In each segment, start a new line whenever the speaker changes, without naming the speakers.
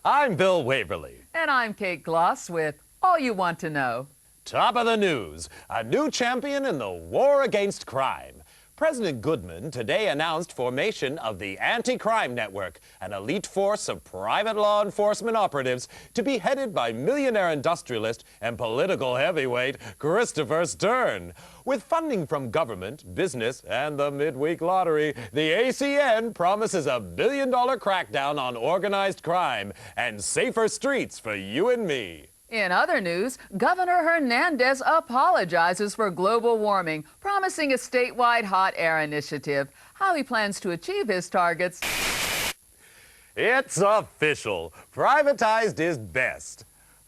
I'm Bill Waverly.
And I'm Kate Gloss with All You Want to Know.
Top of the news, a new champion in the war against crime. President Goodman today announced formation of the Anti-Crime Network, an elite force of private law enforcement operatives to be headed by millionaire industrialist and political heavyweight Christopher Stern. With funding from government, business, and the midweek lottery, the ACN promises $1 billion crackdown on organized crime and safer streets for you and me.
In other news, Governor Hernandez apologizes for global warming, promising a statewide hot air initiative. How he plans to achieve his targets.
It's official. Privatized is best.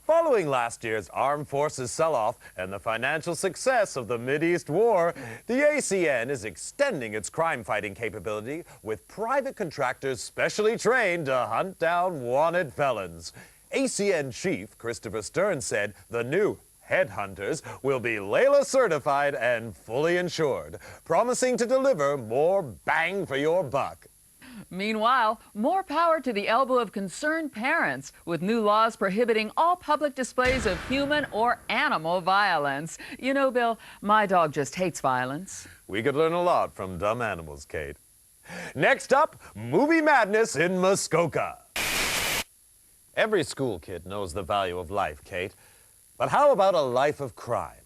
Following last year's armed forces sell-off and the financial success of the Mideast War, the ACN is extending its crime-fighting capability with private contractors specially trained to hunt down wanted felons. ACN Chief Christopher Stern said the new Headhunters will be Layla certified and fully insured, promising to deliver more bang for your buck.
Meanwhile, more power to the elbow of concerned parents, with new laws prohibiting all public displays of human or animal violence. You know, Bill, my dog just hates violence.
We could learn a lot from dumb animals, Kate. Next up, movie madness in Muskoka. Every school kid knows the value of life, Kate. But how about a life of crime?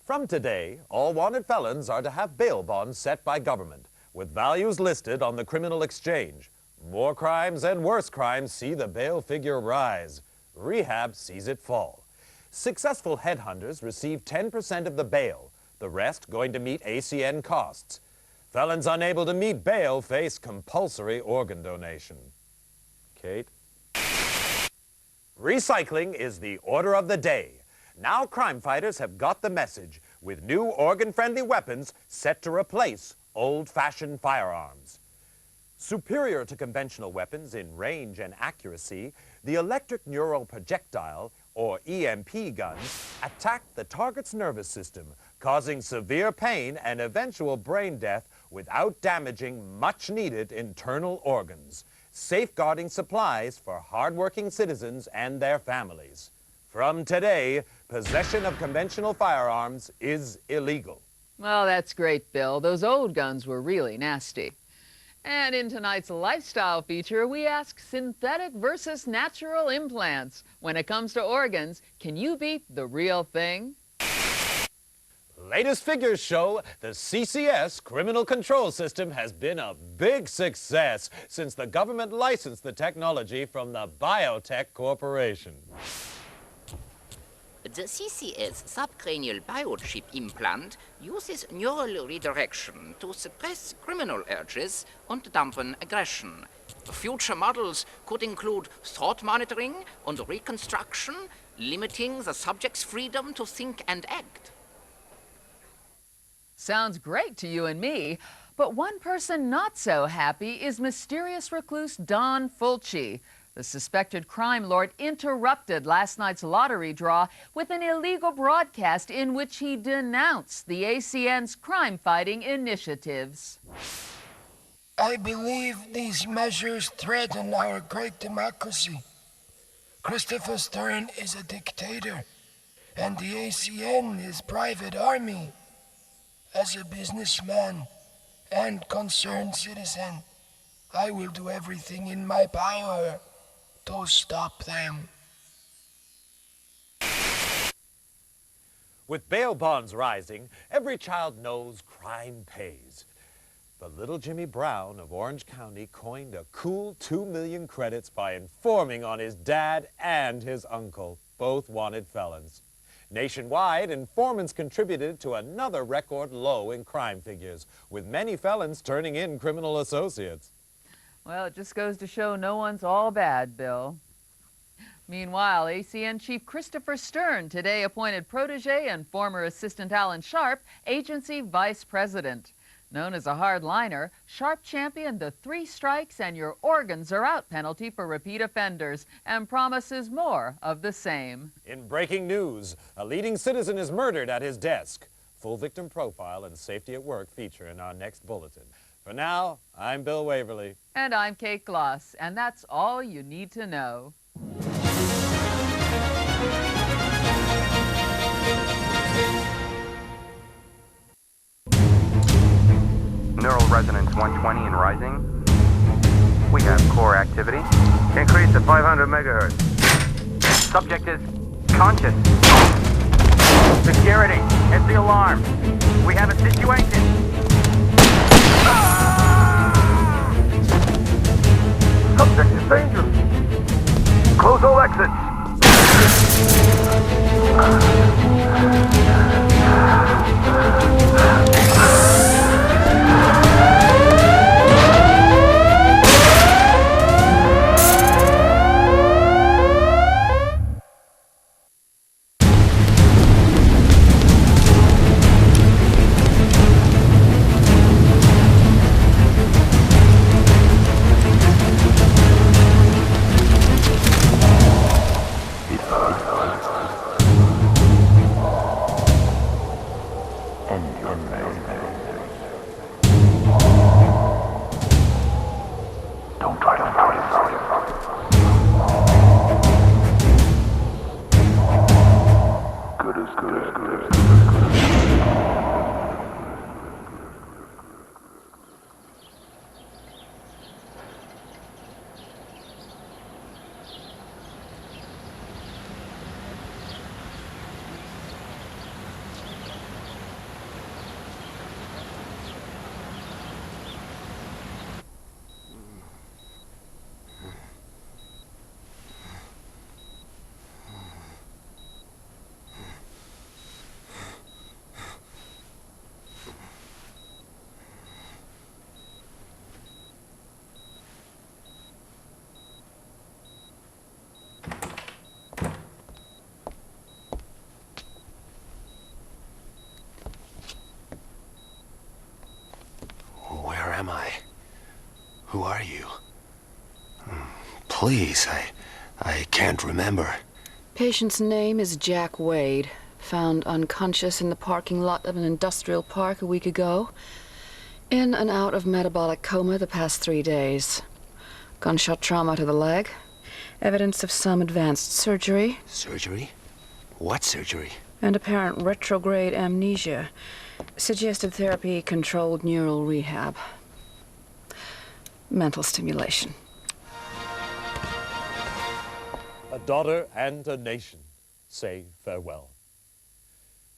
From today, all wanted felons are to have bail bonds set by government, with values listed on the criminal exchange. More crimes and worse crimes see the bail figure rise. Rehab sees it fall. Successful headhunters receive 10% of the bail, the rest going to meet ACN costs. Felons unable to meet bail face compulsory organ donation. Kate? Recycling is the order of the day. Now crime fighters have got the message, with new organ-friendly weapons set to replace old-fashioned firearms. Superior to conventional weapons in range and accuracy, the electric neural projectile, or EMP guns, attack the target's nervous system, causing severe pain and eventual brain death without damaging much-needed internal organs, safeguarding supplies for hard-working citizens and their families. From today, possession of conventional firearms is illegal.
Well, that's great, Bill. Those old guns were really nasty. And in tonight's lifestyle feature, we ask synthetic versus natural implants. When it comes to organs, can you beat the real thing?
Latest figures show the CCS criminal control system has been a big success since the government licensed the technology from the Biotech Corporation.
The CCS subcranial biochip implant uses neural redirection to suppress criminal urges and dampen aggression. Future models could include thought monitoring and reconstruction, limiting the subject's freedom to think and act.
Sounds great to you and me, but one person not so happy is mysterious recluse Don Fulci. The suspected crime lord interrupted last night's lottery draw with an illegal broadcast in which he denounced the ACN's crime-fighting initiatives.
I believe these measures threaten our great democracy. Christopher Stern is a dictator, and the ACN is private army. As a businessman and concerned citizen, I will do everything in my power to stop them.
With bail bonds rising, every child knows crime pays. But little Jimmy Brown of Orange County coined a cool 2 million credits by informing on his dad and his uncle, both wanted felons. Nationwide, informants contributed to another record low in crime figures, with many felons turning in criminal associates.
Well, it just goes to show no one's all bad, Bill. Meanwhile, ACN Chief Christopher Stern today appointed protege and former assistant Alan Sharp agency vice president. Known as a hardliner, Sharp championed the 3 strikes and your organs are out penalty for repeat offenders and promises more of the same.
In breaking news, a leading citizen is murdered at his desk. Full victim profile and safety at work feature in our next bulletin. For now, I'm Bill Waverly.
And I'm Kate Gloss, and that's all you need to know.
Neural resonance 120 and rising. We have core activity. Increase to 500 megahertz. Subject is conscious. Security, it's the alarm. We have a situation.
Subject is dangerous. Close all exits. Don't try to fight it. Good as good.
Where am I? Who are you? Please, I can't remember.
Patient's name is Jack Wade. Found unconscious in the parking lot of an industrial park a week ago. In and out of metabolic coma the past 3 days. Gunshot trauma to the leg. Evidence of some advanced surgery.
Surgery? What surgery?
And apparent retrograde amnesia. Suggested therapy, controlled neural rehab. Mental stimulation.
A daughter and a nation say farewell.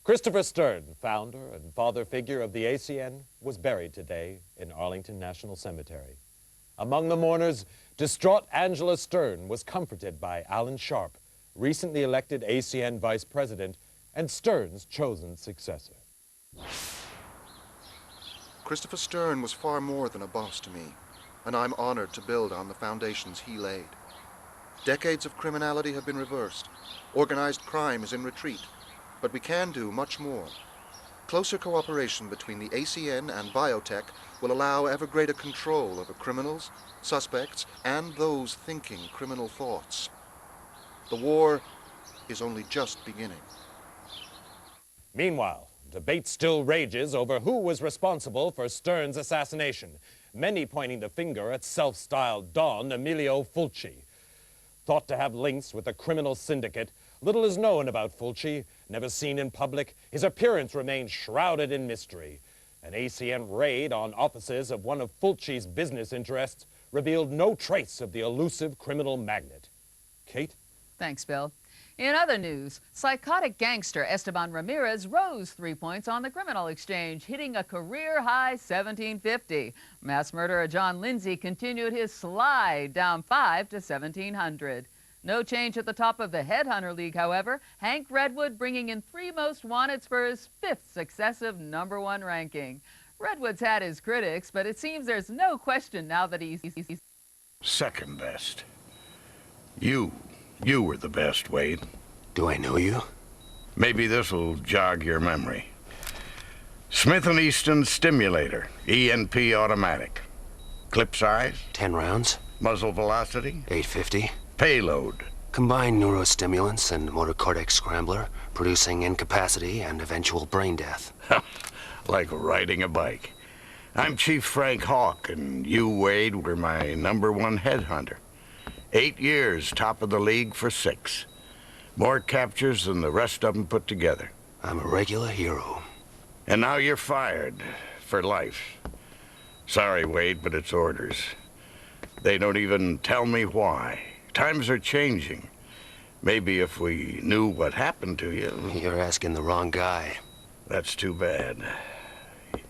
Christopher Stern, founder and father figure of the ACN, was buried today in Arlington National Cemetery. Among the mourners, distraught Angela Stern was comforted by Alan Sharp, recently elected ACN vice president and Stern's chosen successor.
Christopher Stern was far more than a boss to me, and I'm honored to build on the foundations he laid. Decades of criminality have been reversed. Organized crime is in retreat, but we can do much more. Closer cooperation between the ACN and biotech will allow ever greater control over criminals, suspects, and those thinking criminal thoughts. The war is only just beginning.
Meanwhile, debate still rages over who was responsible for Stern's assassination, many pointing the finger at self-styled Don Emilio Fulci. Thought to have links with a criminal syndicate, little is known about Fulci. Never seen in public, his appearance remains shrouded in mystery. An ACN raid on offices of one of Fulci's business interests revealed no trace of the elusive criminal magnate. Kate?
Thanks, Bill. In other news, psychotic gangster Esteban Ramirez rose 3 points on the criminal exchange, hitting a career-high 1750. Mass murderer John Lindsay continued his slide, down 5 to 1700. No change at the top of the Headhunter League, however. Hank Redwood bringing in 3 most wanteds for his 5th successive #1 ranking. Redwood's had his critics, but it seems there's no question now that he's
second best. You were the best, Wade.
Do I know you?
Maybe this'll jog your memory. Smith & Easton Stimulator, ENP automatic. Clip size?
10 rounds.
Muzzle velocity?
850.
Payload?
Combined neurostimulants and motor cortex scrambler, producing incapacity and eventual brain death.
Like riding a bike. I'm Chief Frank Hawk, and you, Wade, were my #1 headhunter. 8 years, top of the league for 6. More captures than the rest of them put together.
I'm a regular hero.
And now you're fired. For life. Sorry, Wade, but it's orders. They don't even tell me why. Times are changing. Maybe if we knew what happened to you...
You're asking the wrong guy.
That's too bad.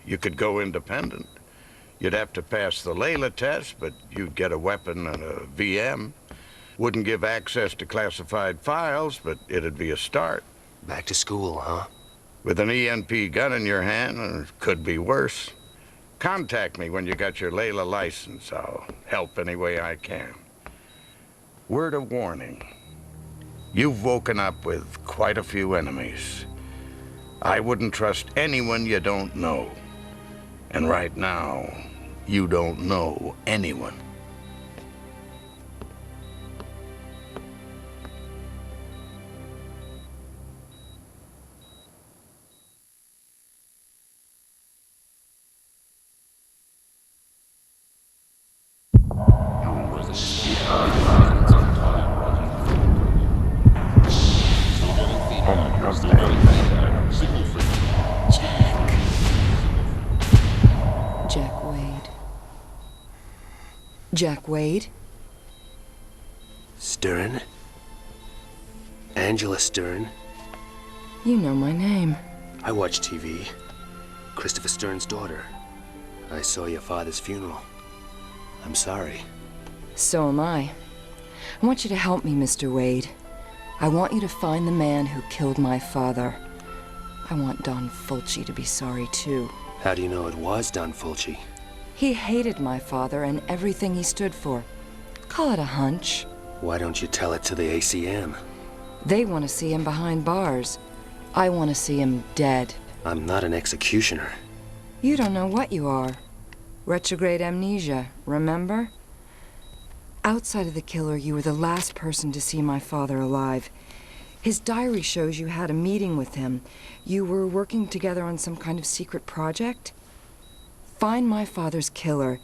You could go independent. You'd have to pass the Layla test, but you'd get a weapon and a VM. Wouldn't give access to classified files, but it'd be a start.
Back to school, huh?
With an ENP gun in your hand, it could be worse. Contact me when you got your Layla license. I'll help any way I can. Word of warning. You've woken up with quite a few enemies. I wouldn't trust anyone you don't know. And right now, you don't know anyone.
Jack Wade. Jack Wade?
Stern? Angela Stern?
You know my name.
I watch TV. Christopher Stern's daughter. I saw your father's funeral. I'm sorry.
So am I. I want you to help me, Mr. Wade. I want you to find the man who killed my father. I want Don Fulci to be sorry, too.
How do you know it was Don Fulci?
He hated my father and everything he stood for. Call it a hunch.
Why don't you tell it to the ACM?
They want to see him behind bars. I want to see him dead.
I'm not an executioner.
You don't know what you are. Retrograde amnesia, remember? Outside of the killer, you were the last person to see my father alive. His diary shows you had a meeting with him. You were working together on some kind of secret project. Find my father's killer,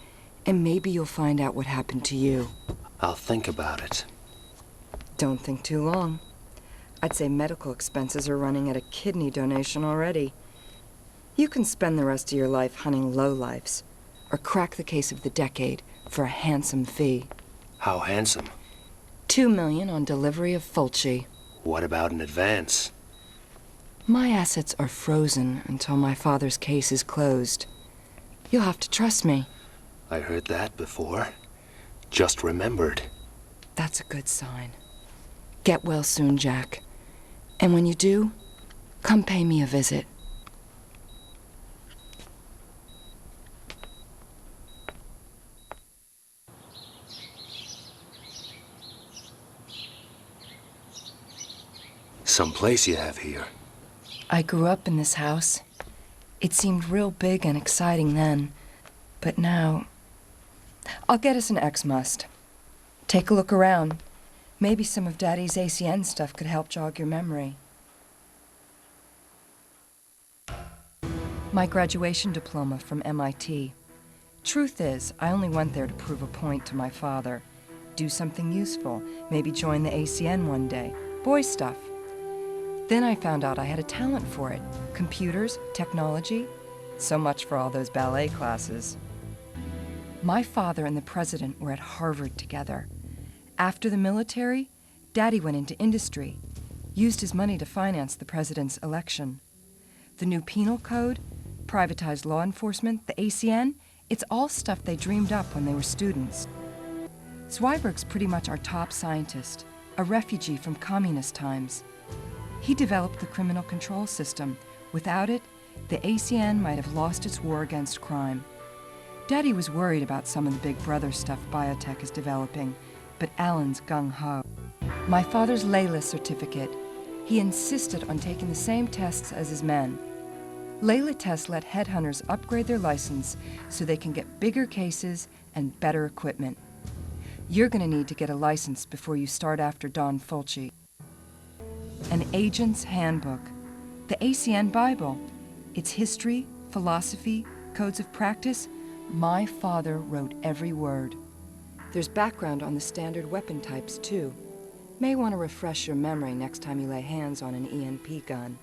and maybe you'll find out what happened to you.
I'll think about it.
Don't think too long. I'd say medical expenses are running at a kidney donation already. You can spend the rest of your life hunting lowlifes, or crack the case of the decade for a handsome fee.
How handsome?
$2 million on delivery of Fulci.
What about an advance?
My assets are frozen until my father's case is closed. You'll have to trust me.
I heard that before. Just remembered.
That's a good sign. Get well soon, Jack. And when you do, come pay me a visit.
Some place you have here.
I grew up in this house. It seemed real big and exciting then. But now... I'll get us an X-Must. Take a look around. Maybe some of Daddy's ACN stuff could help jog your memory. My graduation diploma from MIT. Truth is, I only went there to prove a point to my father. Do something useful. Maybe join the ACN one day. Boy stuff. Then I found out I had a talent for it. Computers, technology. So much for all those ballet classes. My father and the president were at Harvard together. After the military, Daddy went into industry, used his money to finance the president's election. The new penal code, privatized law enforcement, the ACN, it's all stuff they dreamed up when they were students. Zweiberg's pretty much our top scientist, a refugee from communist times. He developed the criminal control system. Without it, the ACN might have lost its war against crime. Daddy was worried about some of the big brother stuff biotech is developing, but Alan's gung-ho. My father's Layla certificate. He insisted on taking the same tests as his men. Layla tests let headhunters upgrade their license so they can get bigger cases and better equipment. You're going to need to get a license before you start after Don Fulci. An Agent's Handbook. The ACN Bible. It's history, philosophy,
Codes of practice? My father wrote every word. There's background on the standard weapon types, too. May want to refresh your memory next time you lay hands on an ENP gun.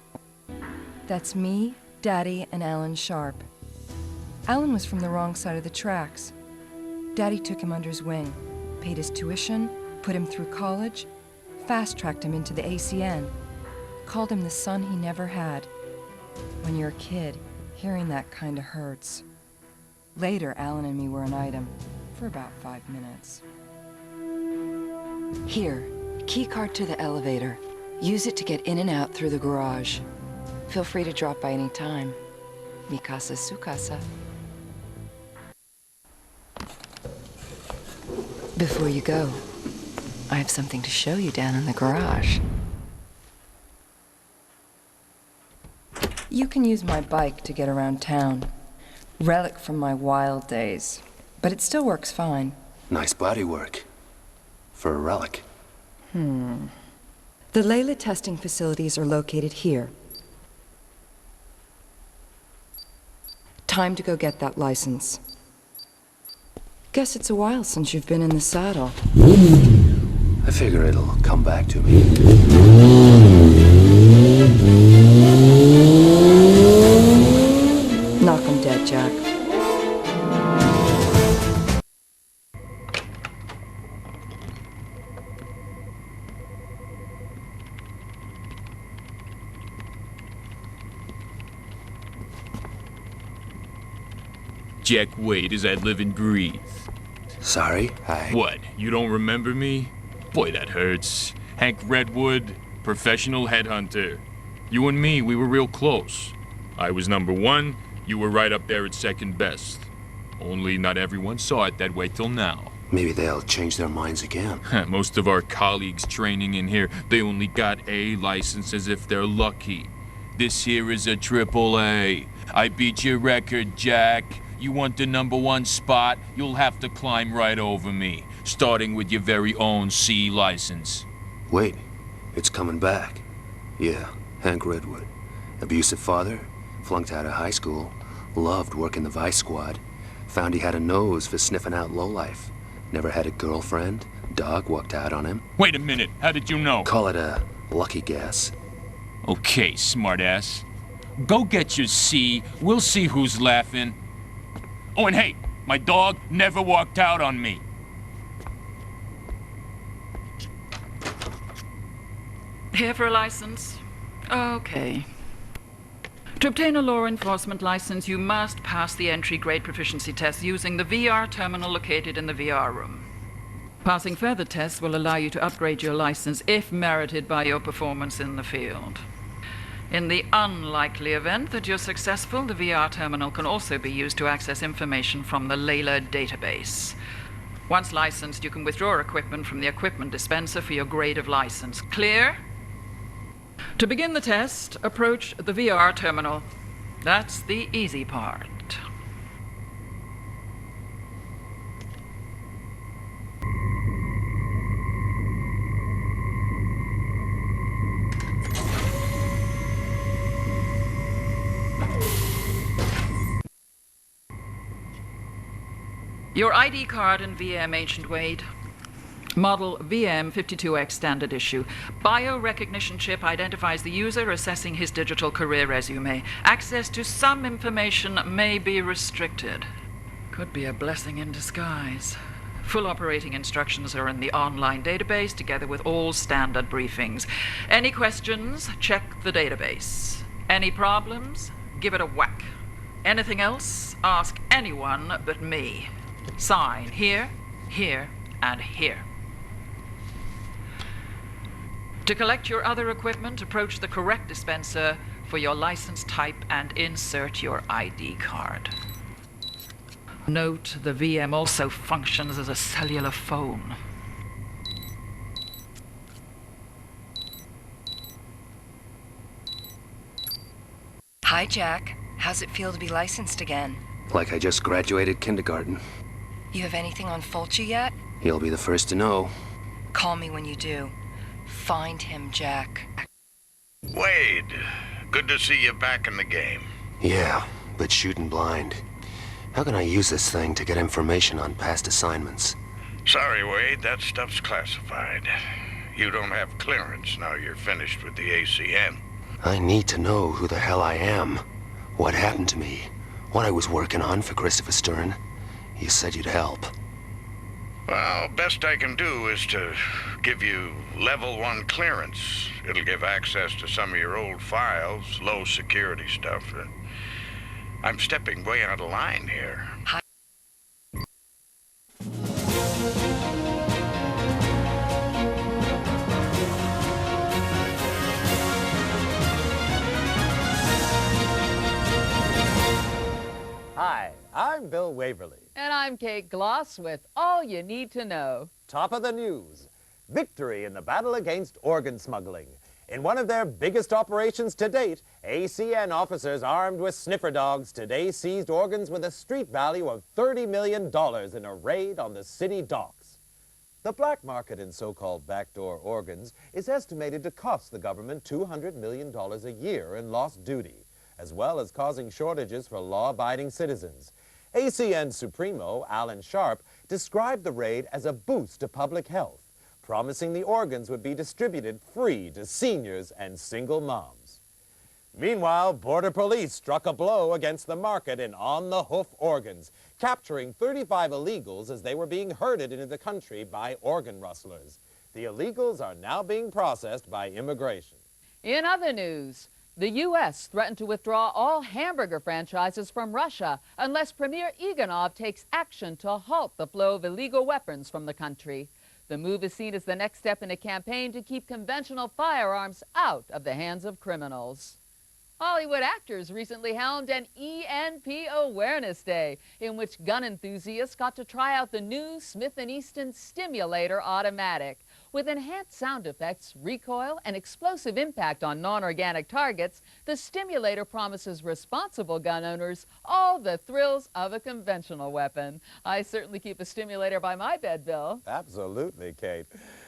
That's me, Daddy, and Alan Sharp. Alan was from the wrong side of the tracks. Daddy took him under his wing, paid his tuition, put him through college, fast-tracked him into the ACN, called him the son he never had. When you're a kid, hearing that kinda hurts. Later, Alan and me were an item for about 5 minutes. Here, key card to the elevator. Use it to get in and out through the garage. Feel free to drop by any time. Mi casa su casa. Before you go, I have something to show you down in the garage. You can use my bike to get around town. Relic from my wild days, but it still works fine.
Nice bodywork. For a relic.
The Layla testing facilities are located here. Time to go get that license. Guess it's a while since you've been in the saddle.
I figure it'll come back to me.
Knock 'em dead, Jack.
Jack Wade as I live and breathe.
Sorry,
What, you don't remember me? Boy, that hurts. Hank Redwood, professional headhunter. You and me, we were real close. I was number one, you were right up there at second best. Only not everyone saw it that way till now.
Maybe they'll change their minds again.
Most of our colleagues training in here, they only got A licenses if they're lucky. This here is a AAA. I beat your record, Jack. You want the number one spot, you'll have to climb right over me, starting with your very own C license.
Wait, it's coming back. Yeah, Hank Redwood. Abusive father, flunked out of high school, loved working the Vice Squad, found he had a nose for sniffing out lowlife. Never had a girlfriend, dog walked out on him.
Wait a minute, how did you know?
Call it a lucky guess.
Okay, smartass. Go get your C, we'll see who's laughing. Oh, and hey, my dog never walked out on me.
Here for a license? Okay. To obtain a law enforcement license, you must pass the entry grade proficiency test using the VR terminal located in the VR room. Passing further tests will allow you to upgrade your license if merited by your performance in the field. In the unlikely event that you're successful, the VR terminal can also be used to access information from the Layla database. Once licensed, you can withdraw equipment from the equipment dispenser for your grade of license. Clear? To begin the test, approach the VR terminal. That's the easy part. Your ID card and VM, Ancient Wade. Model VM52X standard issue. Biorecognition chip identifies the user, assessing his digital career resume. Access to some information may be restricted. Could be a blessing in disguise. Full operating instructions are in the online database, together with all standard briefings. Any questions? Check the database. Any problems? Give it a whack. Anything else? Ask anyone but me. Sign here, here, and here. To collect your other equipment, approach the correct dispenser for your license type and insert your ID card. Note, the VM also functions as a cellular phone.
Hi, Jack. How's it feel to be licensed again?
Like I just graduated kindergarten.
You have anything on Fulci yet?
You'll be the first to know.
Call me when you do. Find him, Jack.
Wade, good to see you back in the game.
Yeah, but shooting blind. How can I use this thing to get information on past assignments?
Sorry, Wade, that stuff's classified. You don't have clearance now you're finished with the ACN.
I need to know who the hell I am, what happened to me, what I was working on for Christopher Stern. You said you'd help.
Well, best I can do is to give you level 1 clearance. It'll give access to some of your old files, low security stuff. I'm stepping way out of line here.
Hi, I'm Bill Waverly.
And I'm Kate Gloss with all you need to know.
Top of the news. Victory in the battle against organ smuggling. In one of their biggest operations to date, ACN officers armed with sniffer dogs today seized organs with a street value of $30 million in a raid on the city docks. The black market in so-called backdoor organs is estimated to cost the government $200 million a year in lost duty, as well as causing shortages for law-abiding citizens. ACN Supremo, Alan Sharp, described the raid as a boost to public health, promising the organs would be distributed free to seniors and single moms. Meanwhile, Border Police struck a blow against the market in on-the-hoof organs, capturing 35 illegals as they were being herded into the country by organ rustlers. The illegals are now being processed by immigration.
In other news, the U.S. threatened to withdraw all hamburger franchises from Russia unless Premier Iganov takes action to halt the flow of illegal weapons from the country. The move is seen as the next step in a campaign to keep conventional firearms out of the hands of criminals. Hollywood actors recently helmed an ENP Awareness Day, in which gun enthusiasts got to try out the new Smith & Easton Stimulator Automatic. With enhanced sound effects, recoil, and explosive impact on non-organic targets, the Stimulator promises responsible gun owners all the thrills of a conventional weapon. I certainly keep a Stimulator by my bed, Bill.
Absolutely, Kate.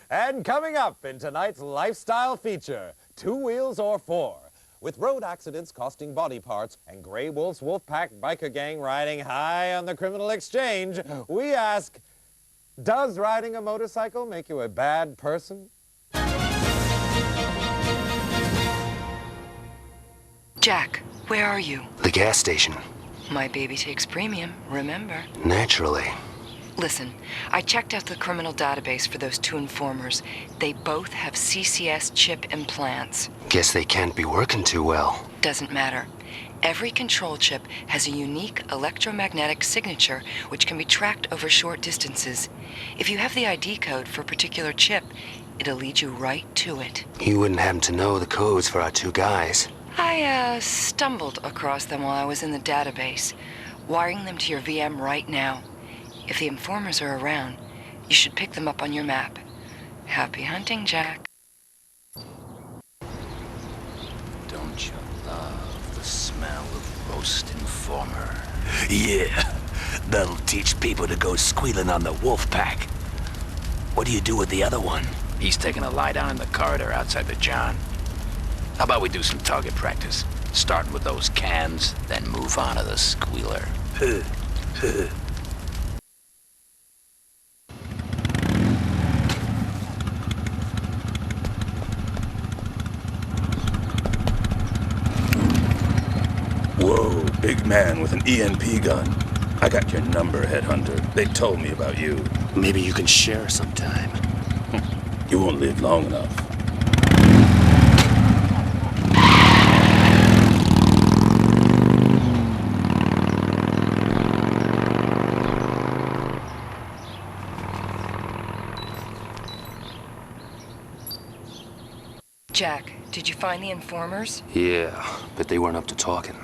And coming up in tonight's lifestyle feature, 2 wheels or 4. With road accidents costing body parts and Grey Wolf's Wolfpack biker gang riding high on the criminal exchange, we ask, does riding a motorcycle make you a bad person?
Jack, where are you?
The gas station.
My baby takes premium, remember?
Naturally.
Listen, I checked out the criminal database for those 2 informers. They both have CCS chip implants.
Guess they can't be working too well.
Doesn't matter. Every control chip has a unique electromagnetic signature which can be tracked over short distances. If you have the ID code for a particular chip, it'll lead you right to it.
You wouldn't happen to know the codes for our 2 guys.
I stumbled across them while I was in the database. Wiring them to your VM right now. If the informers are around, you should pick them up on your map. Happy hunting, Jack.
Don't you love the smell of roast informer? Yeah, that'll teach people to go squealing on the wolf pack. What do you do with the other one? He's taking a lie down in the corridor outside the John. How about we do some target practice? Starting with those cans, then move on to the squealer.
Whoa, big man with an EMP gun. I got your number, Headhunter. They told me about you.
Maybe you can share sometime.
You won't live long enough.
Jack, did you find the informers?
Yeah, but they weren't up to talking.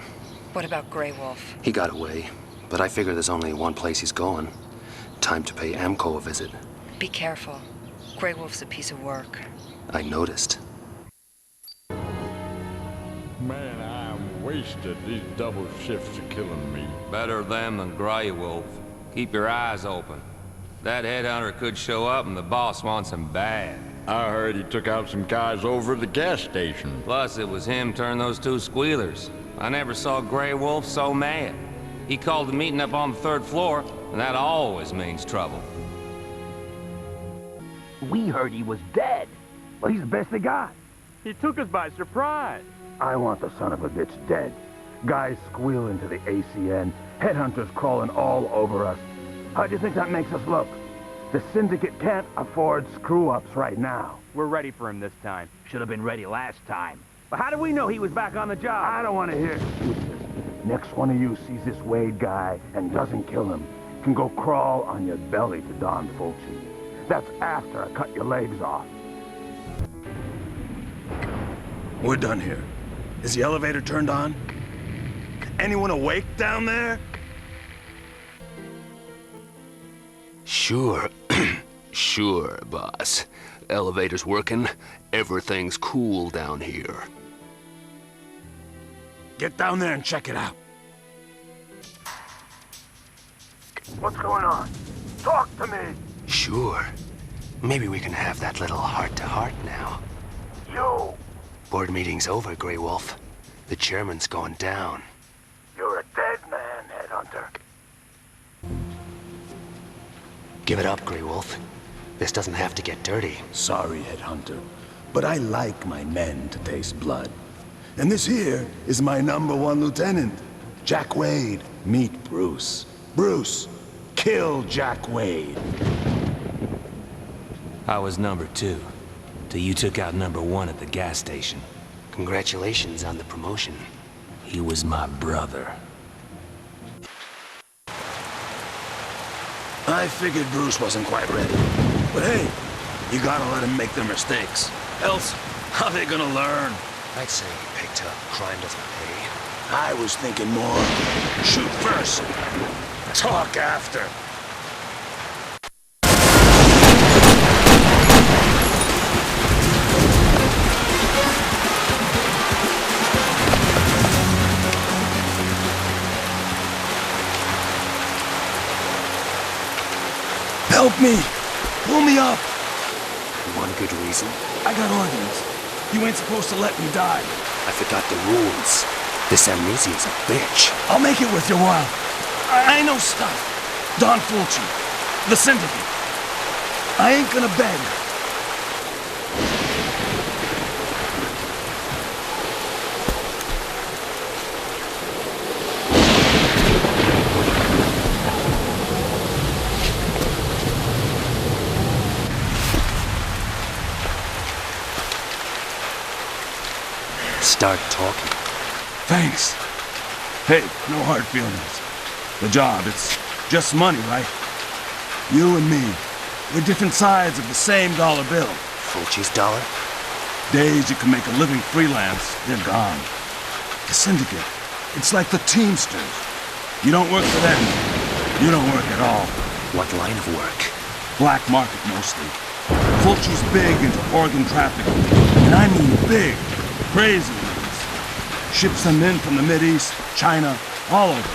What about Grey Wolf?
He got away, but I figure there's only one place he's going. Time to pay Amco a visit.
Be careful. Grey Wolf's a piece of work.
I noticed.
Man, I'm wasted. These double shifts are killing me.
Better them than Grey Wolf. Keep your eyes open. That headhunter could show up and the boss wants him bad.
I heard he took out some guys over at the gas station.
Plus, it was him turned those 2 squealers. I never saw Grey Wolf so mad. He called the meeting up on the 3rd floor, and that always means trouble.
We heard he was dead. Well, he's the best they got.
He took us by surprise.
I want the son of a bitch dead. Guys squeal into the ACN. Headhunters crawling all over us. How do you think that makes us look? The syndicate can't afford screw-ups right now.
We're ready for him this time.
Should have been ready last time. But how do we know he was back on the job? I don't want to hear excuses. Next one of you sees this Wade guy and doesn't kill him, can go crawl on your belly to Don Fulci. That's after I cut your legs off. We're done here. Is the elevator turned on? Anyone awake down there?
Sure. Sure, boss. Elevator's working. Everything's cool down here.
Get down there and check it out. What's going on? Talk to me!
Sure. Maybe we can have that little heart-to-heart now.
You!
Board meeting's over, Grey Wolf. The chairman's going down.
You're a dead man, Headhunter.
Give it up, Grey Wolf. This doesn't have to get dirty.
Sorry, Headhunter, but I like my men to taste blood. And this here is my #1 lieutenant, Jack Wade. Meet Bruce. Bruce, kill Jack Wade.
I was #2, till you took out #1 at the gas station.
Congratulations on the promotion.
He was my brother.
I figured Bruce wasn't quite ready. But hey, you gotta let him make their mistakes. Else, how they gonna learn?
I'd say he picked up. Crime doesn't pay.
I was thinking more shoot first, talk after. Help me! Pull me up!
One good reason?
I got organs. You ain't supposed to let me die.
I forgot the rules. This amnesia's a bitch.
I'll make it worth your while. I know stuff. Don Fulci. The syndicate. I ain't gonna beg.
Start talking.
Thanks. Hey, no hard feelings. The job, it's just money, right? You and me, we're different sides of the same dollar bill.
Fulci's dollar?
Days you can make a living freelance, they're gone. The syndicate, it's like the Teamsters. You don't work for them, you don't work at all.
What line of work?
Black market mostly. Fulci's big into organ trafficking, and I mean big, crazy ones. Ships them in from the Mideast, China, all over.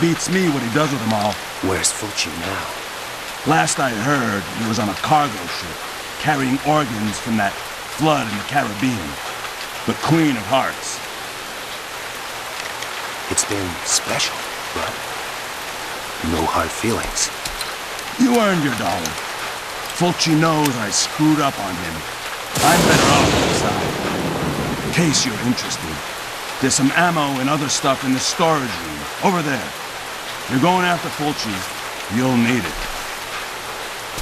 Beats me what he does with them all.
Where's Fulci now?
Last I heard, he was on a cargo ship, carrying organs from that flood in the Caribbean. The Queen of Hearts.
It's been special, but no hard feelings.
You earned your dollar. Fulci knows I screwed up on him. I'm better off inside. In case you're interested, there's some ammo and other stuff in the storage room, over there. You're going after Fulci, you'll need it.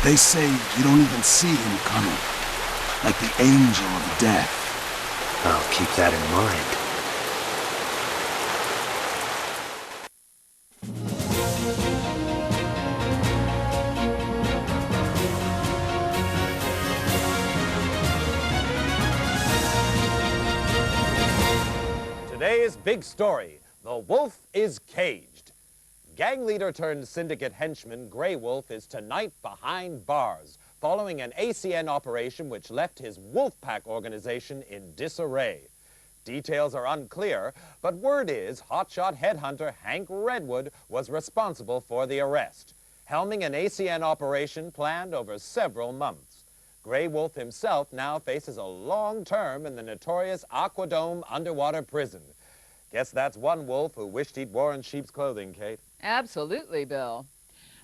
They say you don't even see him coming, like the angel of death.
I'll keep that in mind.
Today's big story, the wolf is caged. Gang leader turned syndicate henchman Grey Wolf is tonight behind bars, following an ACN operation which left his Wolfpack organization in disarray. Details are unclear, but word is hotshot headhunter Hank Redwood was responsible for the arrest, helming an ACN operation planned over several months. Grey Wolf himself now faces a long term in the notorious Aquadome underwater prison. Guess that's one wolf who wished he'd worn sheep's clothing, Kate.
Absolutely, Bill.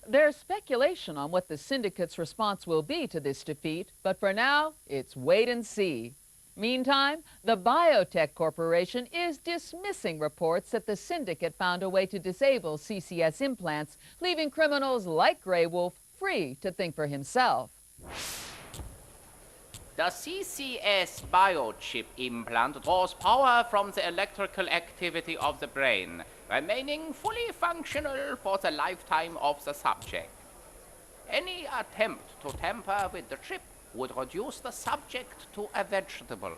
There's speculation on what the syndicate's response will be to this defeat, but for now, it's wait and see. Meantime, the Biotech Corporation is dismissing reports that the syndicate found a way to disable CCS implants, leaving criminals like Grey Wolf free to think for himself.
The CCS biochip implant draws power from the electrical activity of the brain, remaining fully functional for the lifetime of the subject. Any attempt to tamper with the chip would reduce the subject to a vegetable.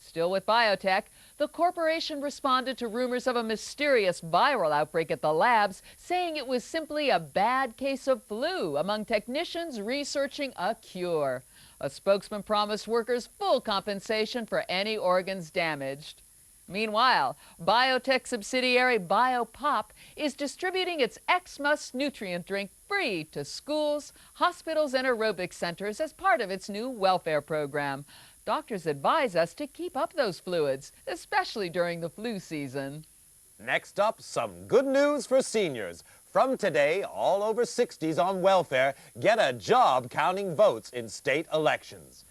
Still with biotech, the corporation responded to rumors of a mysterious viral outbreak at the labs, saying it was simply a bad case of flu among technicians researching a cure. A spokesman promised workers full compensation for any organs damaged. Meanwhile, biotech subsidiary Biopop is distributing its Xmas nutrient drink free to schools, hospitals, and aerobic centers as part of its new welfare program. Doctors advise us to keep up those fluids, especially during the flu season.
Next up, some good news for seniors. From today, all over 60s on welfare get a job counting votes in state elections.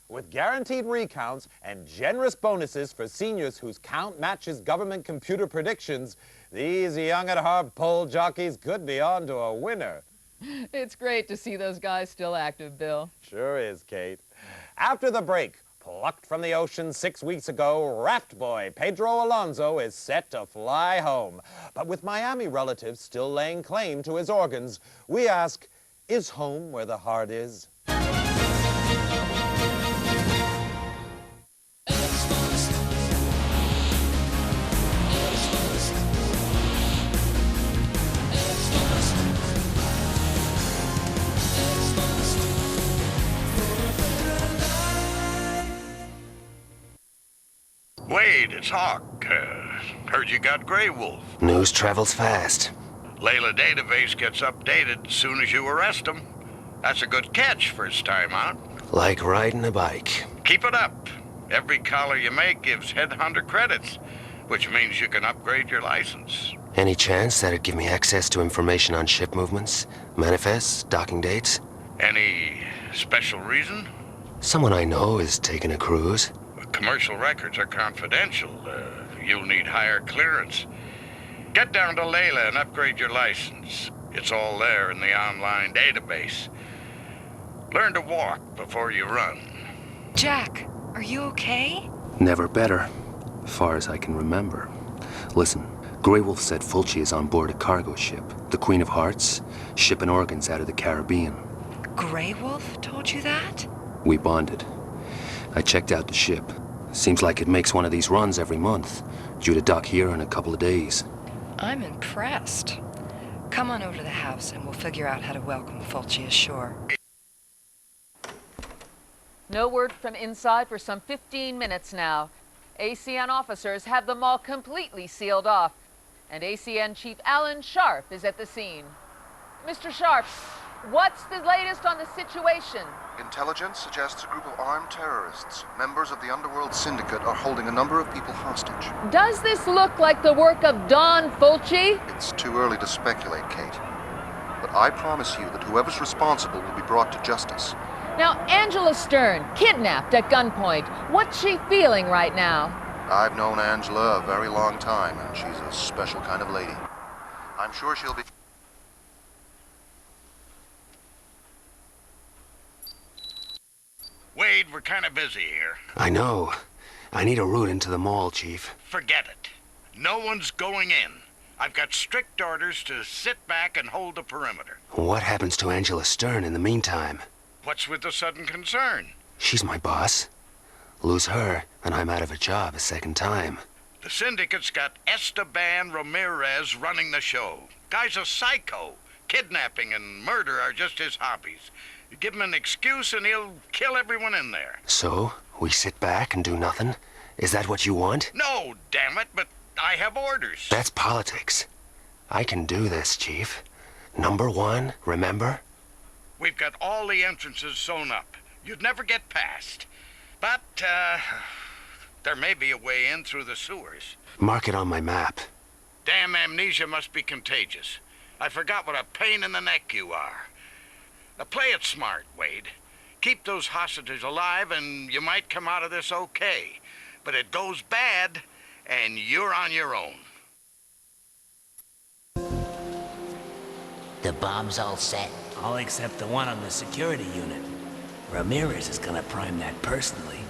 With guaranteed recounts and generous bonuses for seniors whose count matches government computer predictions, these young at heart poll jockeys could be on to a winner.
It's great to see those guys still active, Bill.
Sure is, Kate. After the break, plucked from the ocean 6 weeks ago, raft boy Pedro Alonso is set to fly home. But with Miami relatives still laying claim to his organs, we ask, is home where the heart is?
Wade, it's Hawk. Heard you got Grey Wolf.
News travels fast.
Layla database gets updated as soon as you arrest him. That's a good catch first time out.
Like riding a bike.
Keep it up. Every collar you make gives Headhunter credits, which means you can upgrade your license.
Any chance that'd give me access to information on ship movements, manifests, docking dates?
Any special reason?
Someone I know is taking a cruise.
Commercial records are confidential. You'll need higher clearance. Get down to Layla and upgrade your license. It's all there in the online database. Learn to walk before you run.
Jack, are you okay?
Never better, far as I can remember. Listen, Grey Wolf said Fulci is on board a cargo ship, the Queen of Hearts, shipping organs out of the Caribbean.
Grey Wolf told you that?
We bonded. I checked out the ship. Seems like it makes one of these runs every month, due to dock here in a couple of days.
I'm impressed. Come on over to the house and we'll figure out how to welcome Fulci ashore.
No word from inside for some 15 minutes now. ACN officers have the mall completely sealed off, and ACN Chief Alan Sharp is at the scene. Mr. Sharp, what's the latest on the situation?
Intelligence suggests a group of armed terrorists, members of the underworld syndicate, are holding a number of people hostage.
Does this look like the work of Don Fulci?
It's too early to speculate, Kate. But I promise you that whoever's responsible will be brought to justice.
Now, Angela Stern, kidnapped at gunpoint. What's she feeling right now?
I've known Angela a very long time, and she's a special kind of lady. I'm sure she'll be...
Wade, we're kind of busy here.
I know. I need a route into the mall, Chief.
Forget it. No one's going in. I've got strict orders to sit back and hold the perimeter.
What happens to Angela Stern in the meantime?
What's with the sudden concern?
She's my boss. Lose her, and I'm out of a job a second time.
The syndicate's got Esteban Ramirez running the show. Guy's a psycho. Kidnapping and murder are just his hobbies. You give him an excuse and he'll kill everyone in there.
So, we sit back and do nothing? Is that what you want?
No, damn it, but I have orders.
That's politics. I can do this, Chief. Number one, remember?
We've got all the entrances sewn up. You'd never get past. But, There may be a way in through the sewers.
Mark it on my map.
Damn amnesia must be contagious. I forgot what a pain in the neck you are. Now play it smart, Wade. Keep those hostages alive and you might come out of this okay. But it goes bad and you're on your own.
The bomb's all set?
All except the one on the security unit. Ramirez is gonna prime that personally.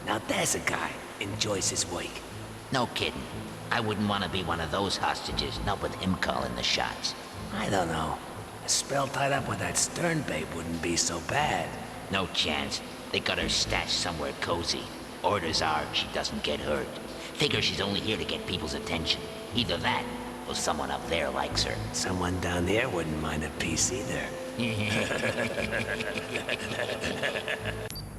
Now there's a guy enjoys his work.
No kidding. I wouldn't want to be one of those hostages, not with him calling the shots.
I don't know. A spell tied up with that Stern babe wouldn't be so bad.
No chance. They got her stashed somewhere cozy. Orders are she doesn't get hurt. Figure she's only here to get people's attention. Either that, or someone up there likes her.
Someone down there wouldn't mind a piece either.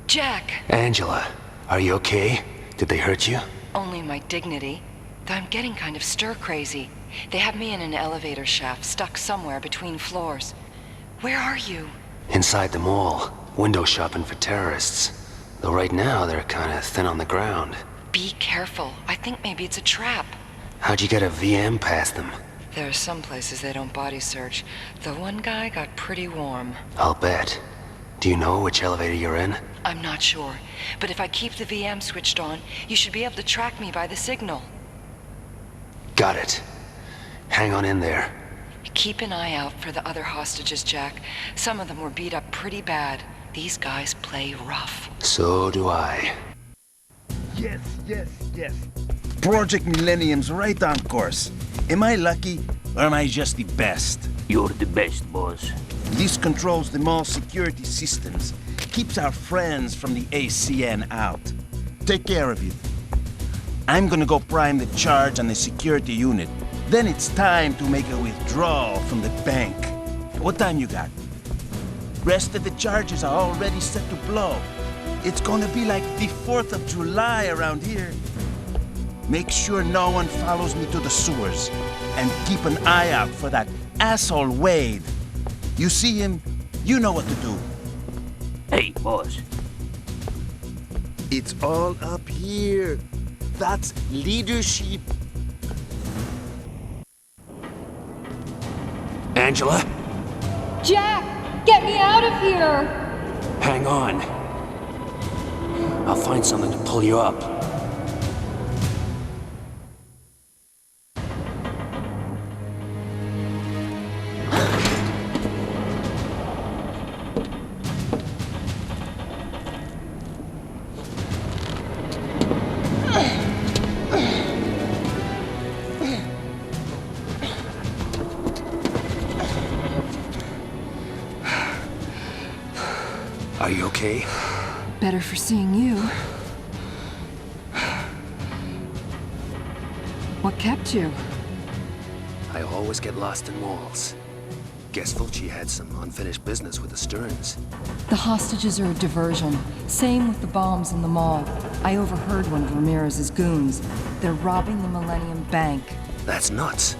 Jack!
Angela, are you okay? Did they hurt you?
Only my dignity. Though I'm getting kind of stir-crazy. They have me in an elevator shaft, stuck somewhere between floors. Where are you?
Inside the mall. Window shopping for terrorists. Though right now, they're kinda thin on the ground.
Be careful. I think maybe it's a trap.
How'd you get a VM past them?
There are some places they don't body search. The one guy got pretty warm.
I'll bet. Do you know which elevator you're in?
I'm not sure. But if I keep the VM switched on, you should be able to track me by the signal.
Got it. Hang on in there.
Keep an eye out for the other hostages, Jack. Some of them were beat up pretty bad. These guys play rough.
So do I.
Yes, yes, yes. Project Millennium's right on course. Am I lucky, or am I just the best?
You're the best, boss.
This controls the mall security systems. Keeps our friends from the ACN out. Take care of it. I'm gonna go prime the charge on the security unit. Then it's time to make a withdrawal from the bank. What time you got? Rest of the charges are already set to blow. It's gonna be like the 4th of July around here. Make sure no one follows me to the sewers. And keep an eye out for that asshole Wade. You see him, you know what to do.
Hey, boss.
It's all up here. That's leadership.
Angela?
Jack! Get me out of here!
Hang on. I'll find something to pull you up. Are you okay?
Better for seeing you. What kept you?
I always get lost in malls. Guess Fulci had some unfinished business with the Sterns.
The hostages are a diversion. Same with the bombs in the mall. I overheard one of Ramirez's goons. They're robbing the Millennium Bank.
That's nuts.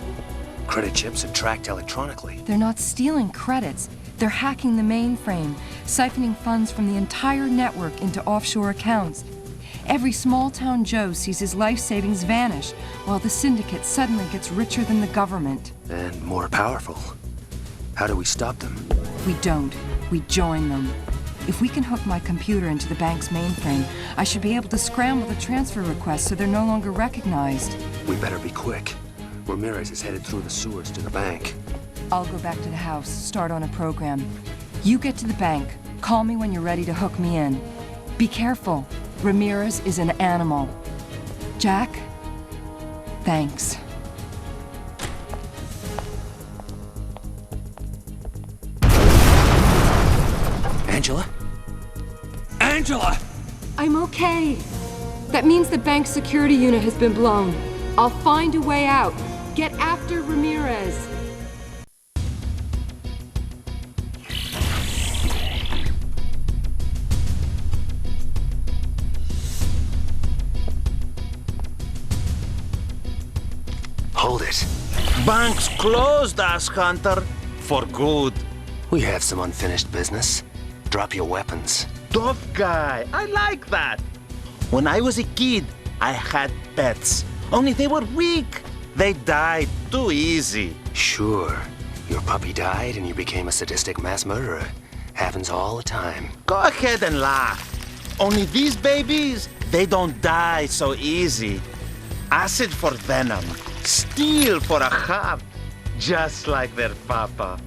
Credit chips are tracked electronically.
They're not stealing credits. They're hacking the mainframe, siphoning funds from the entire network into offshore accounts. Every small-town Joe sees his life savings vanish, while the syndicate suddenly gets richer than the government.
And more powerful. How do we stop them?
We don't. We join them. If we can hook my computer into the bank's mainframe, I should be able to scramble the transfer requests so they're no longer recognized.
We better be quick. Ramirez is headed through the sewers to the bank.
I'll go back to the house, start on a program. You get to the bank. Call me when you're ready to hook me in. Be careful. Ramirez is an animal. Jack? Thanks.
Angela? Angela!
I'm okay. That means the bank security unit has been blown. I'll find a way out. Get after Ramirez.
Hold it.
Bank's closed, ass hunter. For good.
We have some unfinished business. Drop your weapons.
Tough guy. I like that. When I was a kid,
I had pets. Only they were weak. They died too easy.
Sure. Your puppy died and you became a sadistic mass murderer. Happens all the time.
Go ahead and laugh. Only these babies, they don't die so easy. Acid for venom. Steel for a heart. Just like their papa.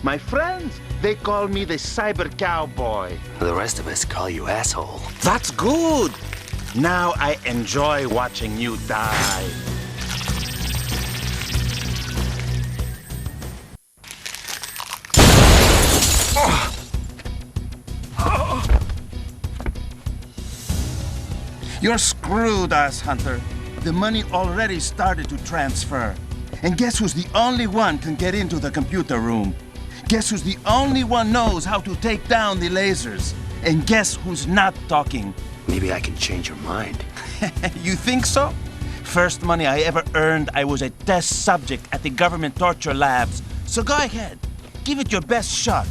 My friends, they call me the cyber cowboy.
The rest of us call you asshole.
That's good. Now I enjoy watching you die.
You're screwed, ass hunter. The money already started to transfer. And guess who's the only one can get into the computer room? Guess who's the only one knows how to take down the lasers? And guess who's not talking?
Maybe I can change your mind.
You think so? First money I ever earned, I was a test subject at the government torture labs. So go ahead, give it your best shot.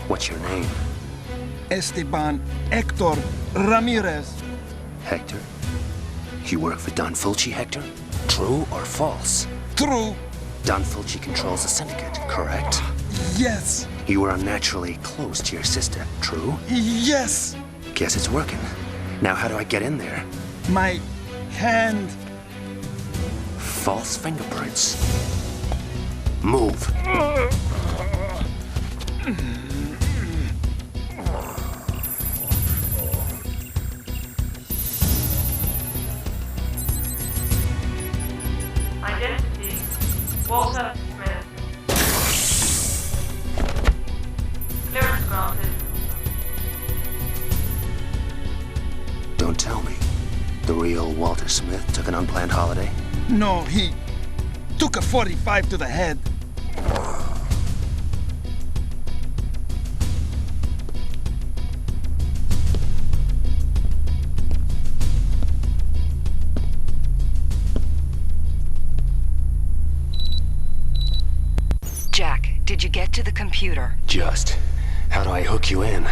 What's your name?
Esteban Hector Ramirez.
Hector? You work for Don Fulci, Hector? True or false?
True.
Don Fulci controls the syndicate, correct?
Yes.
You were unnaturally close to your sister, true?
Yes.
Guess it's working. Now how do I get in there?
My hand.
False fingerprints. Move.
Identity, Walter Smith. Clearance granted.
Don't tell me. The real Walter Smith took an unplanned holiday?
No, he took a 45 to the head.
Jack, did you get to the computer?
Just. How do I hook you in?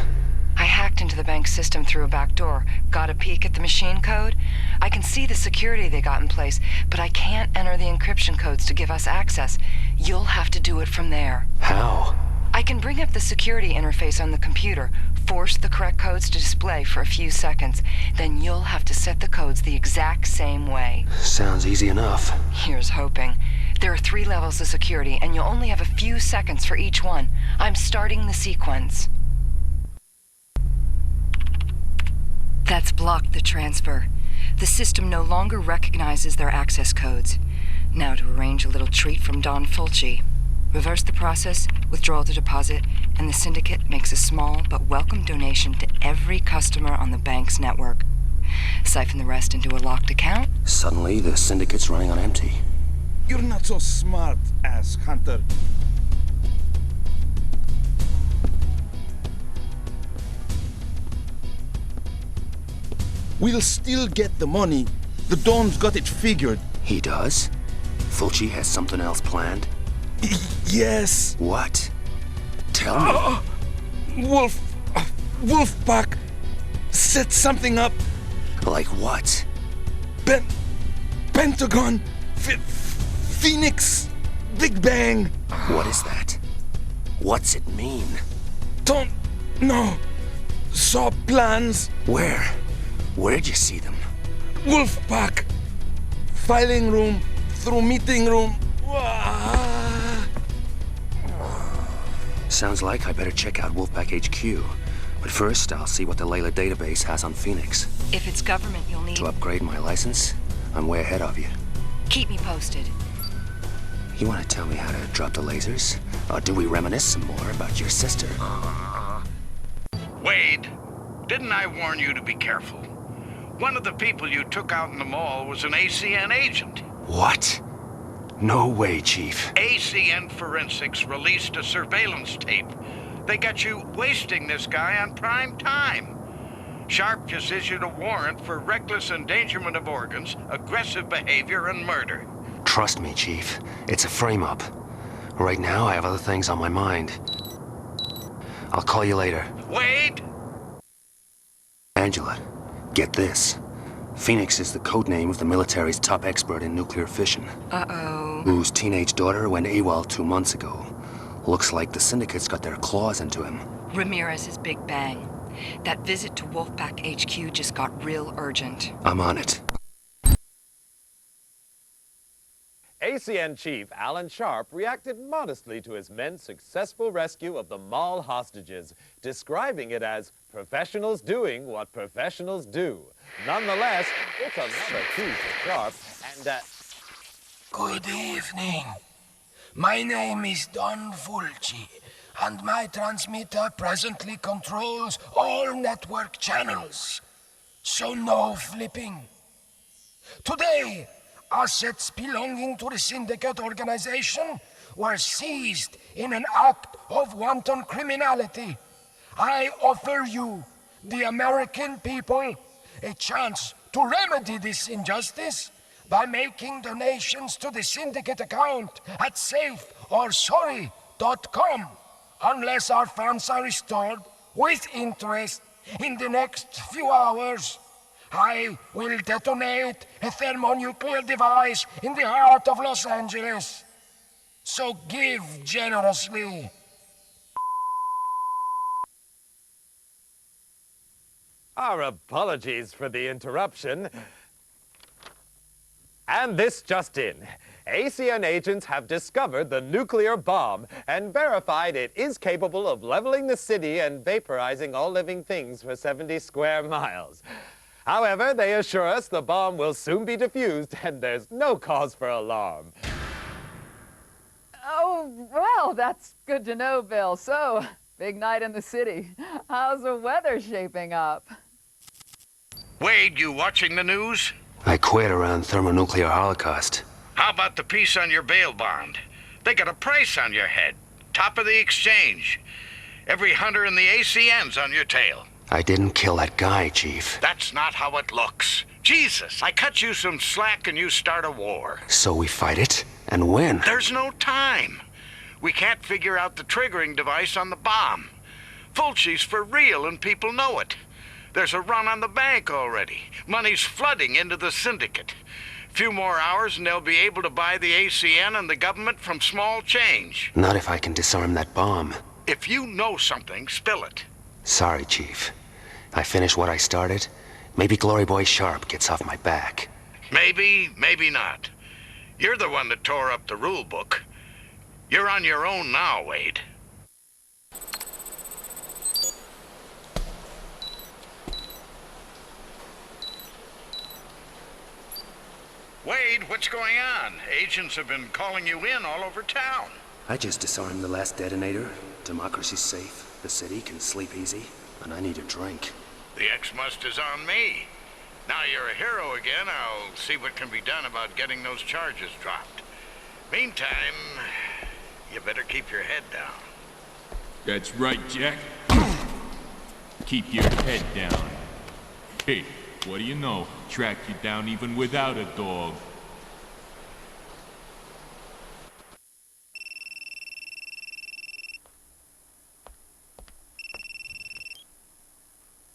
I hacked into the bank system through a back door, got a peek at the machine code. I can see the security they got in place, but I can't enter the encryption codes to give us access. You'll have to do it from there.
How?
I can bring up the security interface on the computer, force the correct codes to display for a few seconds. Then you'll have to set the codes the exact same way.
Sounds easy enough.
Here's hoping. There are 3 levels of security, and you'll only have a few seconds for each one. I'm starting the sequence. That's blocked the transfer. The system no longer recognizes their access codes. Now to arrange a little treat from Don Fulci. Reverse the process, withdrawal to deposit, and the syndicate makes a small but welcome donation to every customer on the bank's network. Siphon the rest into a locked account.
Suddenly, the syndicate's running on empty.
You're not so smart, ass hunter. We'll still get the money. The Don's got it figured.
He does? Fulci has something else planned?
Yes.
What? Tell me.
Wolfpack set something up.
Like what?
Pentagon, Phoenix, Big Bang.
What is that? What's it mean?
Don't know. Saw plans.
Where? Where'd you see them?
Wolfpack. Filing room, through meeting room.
Sounds like I better check out Wolfpack HQ. But first, I'll see what the Layla database has on Phoenix.
If it's government, you'll need...
To upgrade my license, I'm way ahead of you.
Keep me posted.
You want to tell me how to drop the lasers? Or do we reminisce some more about your sister?
Wade, didn't I warn you to be careful? One of the people you took out in the mall was an ACN agent.
What? No way, Chief.
ACN Forensics released a surveillance tape. They got you wasting this guy on prime time. Sharp just issued a warrant for reckless endangerment of organs, aggressive behavior, and murder.
Trust me, Chief. It's a frame-up. Right now, I have other things on my mind. I'll call you later.
Wait!
Angela, get this. Phoenix is the codename of the military's top expert in nuclear fission.
Uh-oh.
Whose teenage daughter went AWOL 2 months ago. Looks like the syndicate's got their claws into him.
Ramirez's Big Bang. That visit to Wolfpack HQ just got real urgent.
I'm on it.
ACN Chief Alan Sharp reacted modestly to his men's successful rescue of the mall hostages, describing it as professionals doing what professionals do. Nonetheless, it's another coup for Sharp, and
Good evening. My name is Don Fulci, and my transmitter presently controls all network channels. So no flipping. Today, assets belonging to the syndicate organization were seized in an act of wanton criminality. I offer you, the American people, a chance to remedy this injustice by making donations to the syndicate account at safeorsorry.com, unless our funds are restored with interest in the next few hours. I will detonate a thermonuclear device in the heart of Los Angeles. So give generously.
our apologies for the interruption. And this just in. ACN agents have discovered the nuclear bomb and verified it is capable of leveling the city and vaporizing all living things for 70 square miles. However, they assure us the bomb will soon be defused and there's no cause for alarm.
Oh, well, that's good to know, Bill. So, big night in the city. How's the weather shaping up?
Wade, you watching the news?
I quit around thermonuclear holocaust.
How about the piece on your bail bond? They got a price on your head. Top of the exchange. Every hunter in the ACN's on your tail.
I didn't kill that guy, Chief.
That's not how it looks. Jesus, I cut you some slack and you start a war.
So we fight it and win.
There's no time. We can't figure out the triggering device on the bomb. Fulci's for real and people know it. There's a run on the bank already. Money's flooding into the syndicate. Few more hours and they'll be able to buy the ACN and the government from small change.
Not if I can disarm that bomb.
If you know something, spill it.
Sorry, Chief. I finished what I started. Maybe Glory Boy Sharp gets off my back.
Maybe, maybe not. You're the one that tore up the rule book. You're on your own now, Wade. Wade, what's going on? Agents have been calling you in all over town.
I just disarmed the last detonator. Democracy's safe. The city can sleep easy. And I need a drink.
The X-Must is on me. Now you're a hero again. I'll see what can be done about getting those charges dropped. Meantime, you better keep your head down.
That's right, Jack. Keep your head down. Hey, what do you know? Tracked you down even without a dog.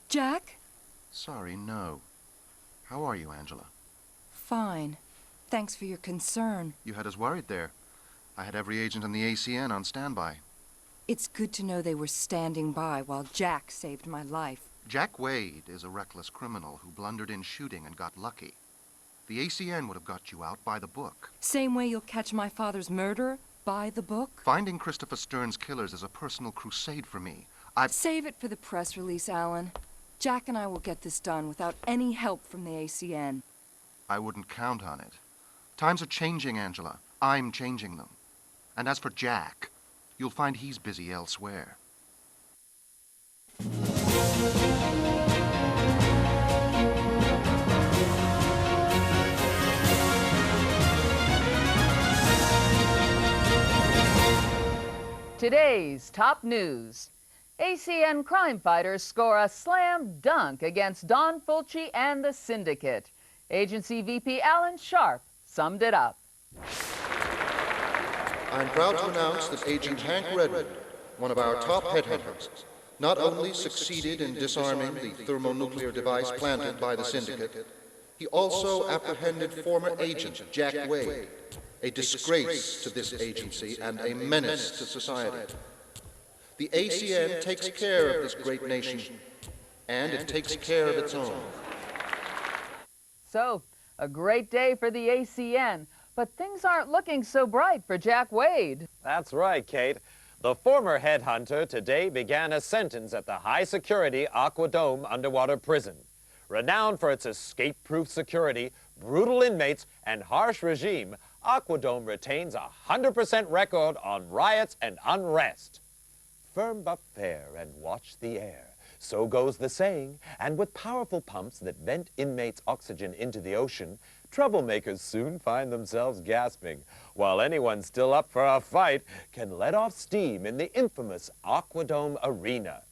Jack?
Sorry, no. How are you, Angela?
Fine. Thanks for your concern.
You had us worried there. I had every agent in the ACN on standby.
It's good to know they were standing by while Jack saved my life.
Jack Wade is a reckless criminal who blundered in shooting and got lucky. The ACN would have got you out by the book.
Same way you'll catch my father's murderer? By the book?
Finding Christopher Stern's killers is a personal crusade for me.
Save it for the press release, Alan. Jack and I will get this done without any help from the ACN.
I wouldn't count on it. Times are changing, Angela. I'm changing them. And as for Jack, you'll find he's busy elsewhere.
Today's top news. ACN crime fighters score a slam dunk against Don Fulci and the syndicate. Agency VP Alan Sharp summed it up.
I'm proud to announce that Agent Hank Redwood, one of our top headhunters, not only succeeded in disarming the thermonuclear device planted by the syndicate, he also apprehended former agent Jack Wade, a disgrace to this agency and a menace to society. The ACN takes care of this great nation, and it takes care of its own.
So, a great day for the ACN, but things aren't looking so bright for Jack Wade.
That's right, Kate. The former headhunter today began a sentence at the high-security Aquadome underwater prison. Renowned for its escape-proof security, brutal inmates, and harsh regime, Aquadome retains a 100% record on riots and unrest. Firm but fair and watch the air. So goes the saying, and with powerful pumps that vent inmates' oxygen into the ocean, troublemakers soon find themselves gasping, while anyone still up for a fight can let off steam in the infamous Aquadome Arena.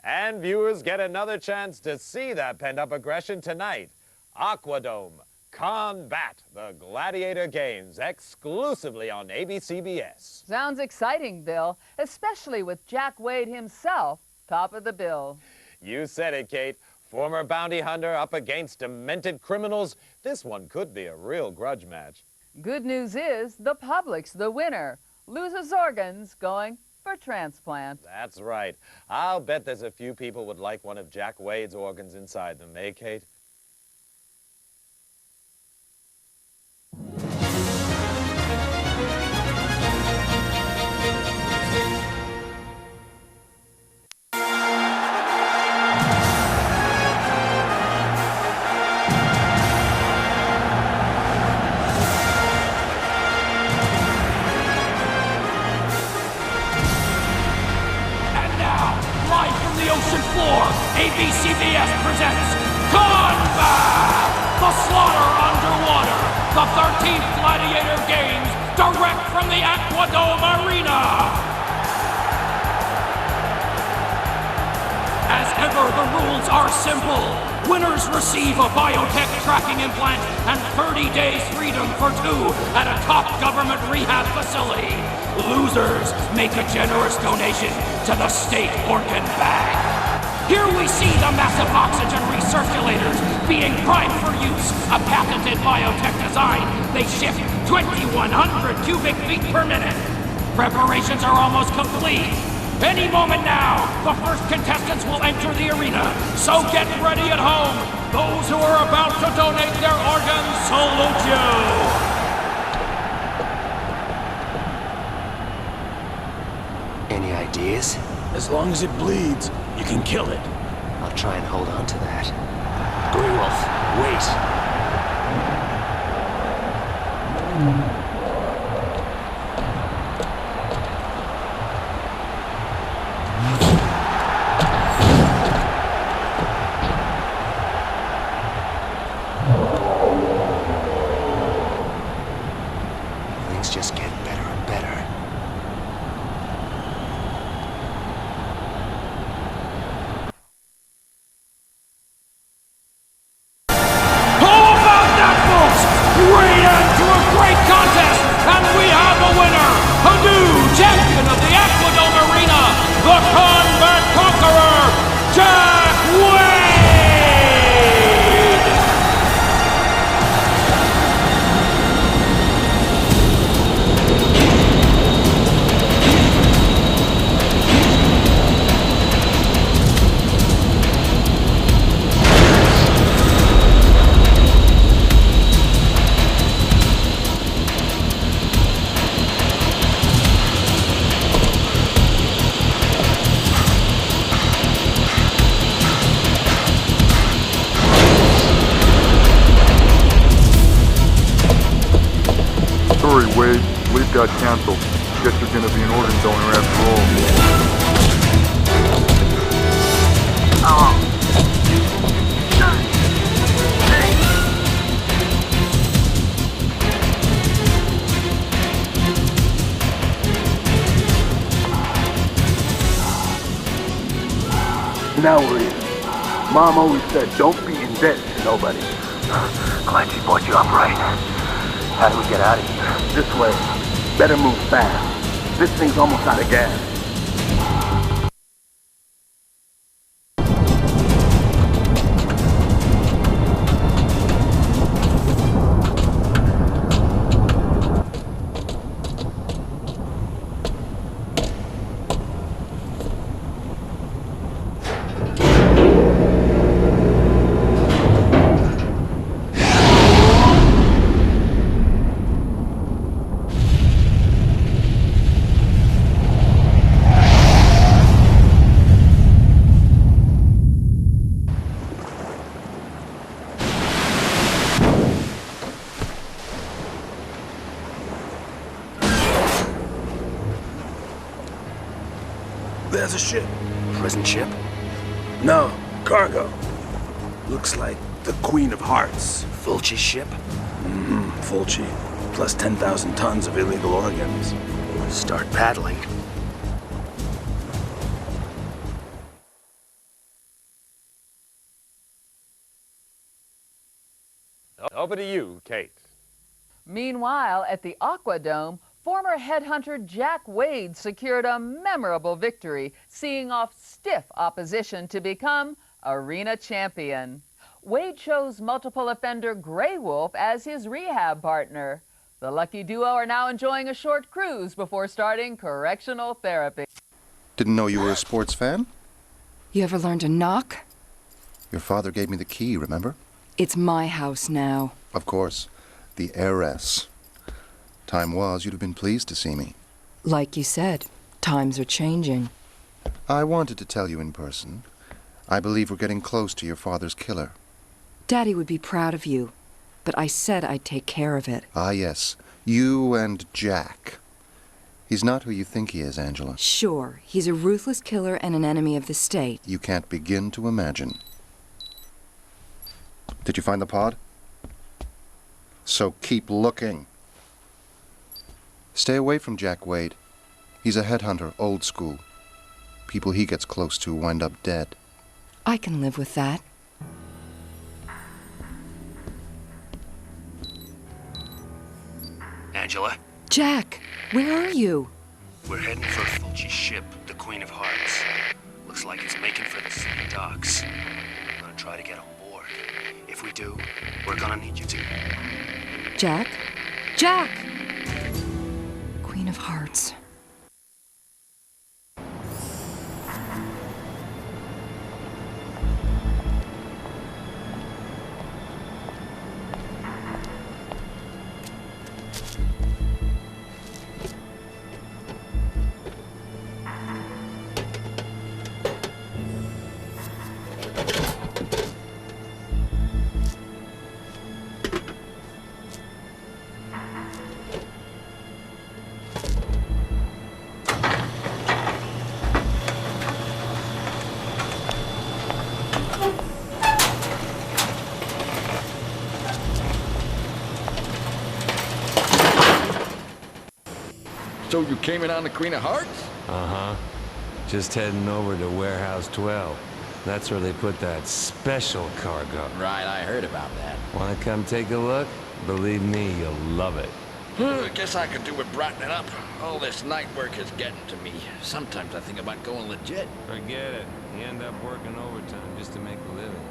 And viewers get another chance to see that pent-up aggression tonight. Aquadome Combat, the Gladiator Games, exclusively on ABCBS.
Sounds exciting, Bill, especially with Jack Wade himself top of the bill.
You said it, Kate. Former bounty hunter up against demented criminals. This one could be a real grudge match.
Good news is the public's the winner. Loses organs going for transplant.
That's right. I'll bet there's a few people would like one of Jack Wade's organs inside them, eh, Kate?
ABCBS presents Combat! The slaughter underwater! The 13th Gladiator Games, direct from the Aquadome Arena! As ever, the rules are simple. Winners receive a biotech tracking implant and 30 days freedom for two at a top government rehab facility. Losers make a generous donation to the State Organ Bank. Here we see the massive oxygen recirculators being primed for use, a patented biotech design. They shift 2,100 cubic feet per minute. Preparations are almost complete. Any moment now, the first contestants will enter the arena. So get ready at home. Those who are about to donate their organs salute you.
Any ideas?
As long as it bleeds, you can kill it.
I'll try and hold on to that. Grey Wolf, wait. Things just get better and better.
Champion of the Aquadome Arena, the Combat Conqueror, Jack Wade!
Sorry, Wade. Leave got canceled. Guess you're gonna be an organ donor after all.
Now we're in. Mom always said, don't be in debt to nobody.
Glad she brought you up right. How do we get out of here?
This way. Better move fast. This thing's almost out of gas.
has a ship.
Prison ship?
No, cargo. Looks like the Queen of Hearts.
Fulci's ship?
Mm-hmm, Fulci. Plus 10,000 tons of illegal organs.
Start paddling.
Over to you, Kate.
Meanwhile, at the Aquadome, former headhunter Jack Wade secured a memorable victory, seeing off stiff opposition to become arena champion. Wade chose multiple offender Grey Wolf as his rehab partner. The lucky duo are now enjoying a short cruise before starting correctional therapy.
Didn't know you were a sports fan?
You ever learn to knock?
Your father gave me the key, remember?
It's my house now.
Of course. The heiress. Time was you'd have been pleased to see me.
Like you said, times are changing.
I wanted to tell you in person. I believe we're getting close to your father's killer.
Daddy would be proud of you, but I said I'd take care of it.
Ah, yes. You and Jack. He's not who you think he is, Angela.
Sure, he's a ruthless killer and an enemy of the state.
You can't begin to imagine. Did you find the pod? So keep looking. Stay away from Jack Wade. He's a headhunter, old school. People he gets close to wind up dead.
I can live with that.
Angela?
Jack, where are you?
We're heading for Fulci's ship, the Queen of Hearts. Looks like it's making for the city docks. I'm gonna try to get on board. If we do, we're gonna need you to.
Jack? Jack! Queen of Hearts.
So you came in on the Queen of Hearts?
Uh-huh. Just heading over to Warehouse 12. That's where they put that special cargo.
Right, I heard about that.
Want to come take a look? Believe me, you'll love it.
I guess I could do with brightening up. All this night work is getting to me. Sometimes I think about going legit.
Forget it. You end up working overtime just to make a living.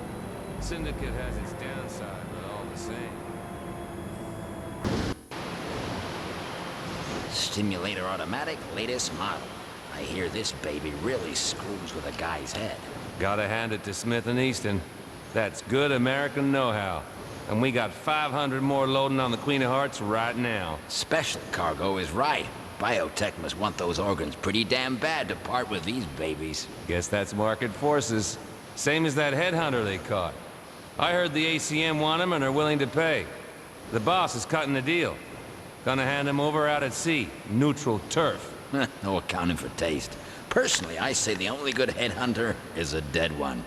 Syndicate has its downside, but all the same.
Stimulator automatic, latest model. I hear this baby really screws with a guy's head.
Gotta hand it to Smith & Easton. That's good American know-how. And we got 500 more loading on the Queen of Hearts right now.
Special cargo is right. Biotech must want those organs pretty damn bad to part with these babies.
Guess that's market forces. Same as that headhunter they caught. I heard the ACM want him and are willing to pay. The boss is cutting the deal. Gonna hand him over out at sea. Neutral turf.
No accounting for taste. Personally, I say the only good headhunter is a dead one.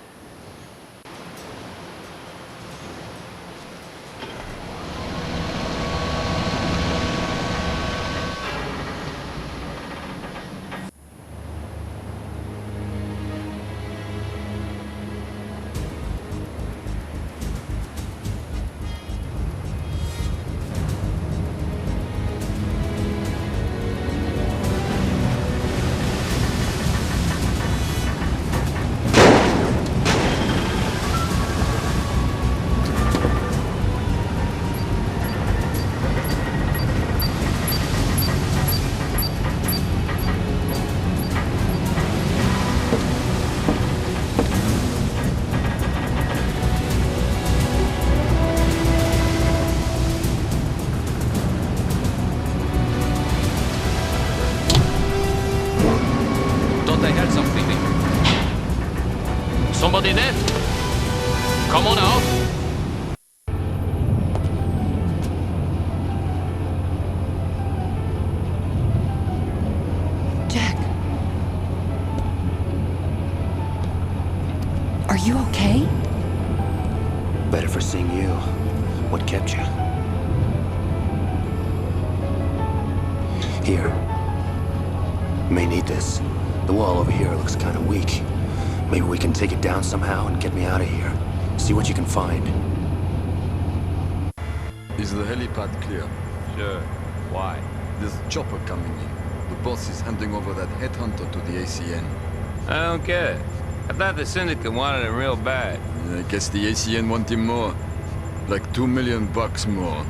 Somebody dead? Come on out.
Jack. Are you okay?
Better for seeing you. What kept you? Here. You may need this. The wall over here looks kind of weak. Maybe we can take it down somehow and get me out of here. See what you can find.
Is the helipad clear?
Sure. Why?
There's a chopper coming in. The boss is handing over that headhunter to the ACN.
I don't get it. I thought the syndicate wanted him real bad.
I guess the ACN want him more. Like $2 million more.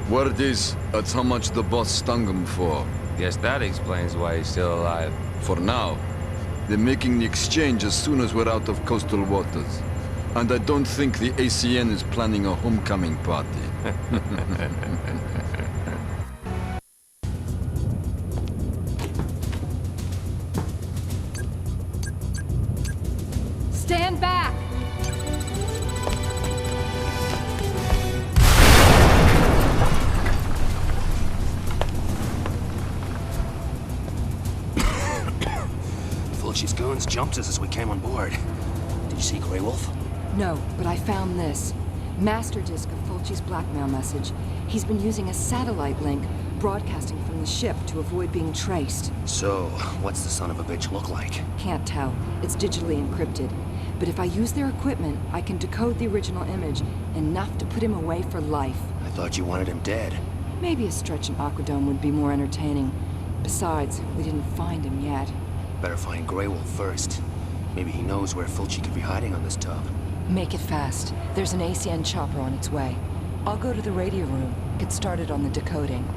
Word is, that's how much the boss stung him for.
Guess that explains why he's still alive.
For now. They're making the exchange as soon as we're out of coastal waters. And I don't think the ACN is planning a homecoming party.
Stand back!
Fulci's goons jumped us as we came on board. Did you see Grey Wolf?
No, but I found this. Master disk of Fulci's blackmail message. He's been using a satellite link, broadcasting from the ship to avoid being traced.
So, what's the son of a bitch look like?
Can't tell. It's digitally encrypted. But if I use their equipment, I can decode the original image, enough to put him away for life.
I thought you wanted him dead.
Maybe a stretch in Aquadome would be more entertaining. Besides, we didn't find him yet.
Better find Grey Wolf first. Maybe he knows where Fulci could be hiding on this tub.
Make it fast. There's an ACN chopper on its way. I'll go to the radio room, get started on the decoding.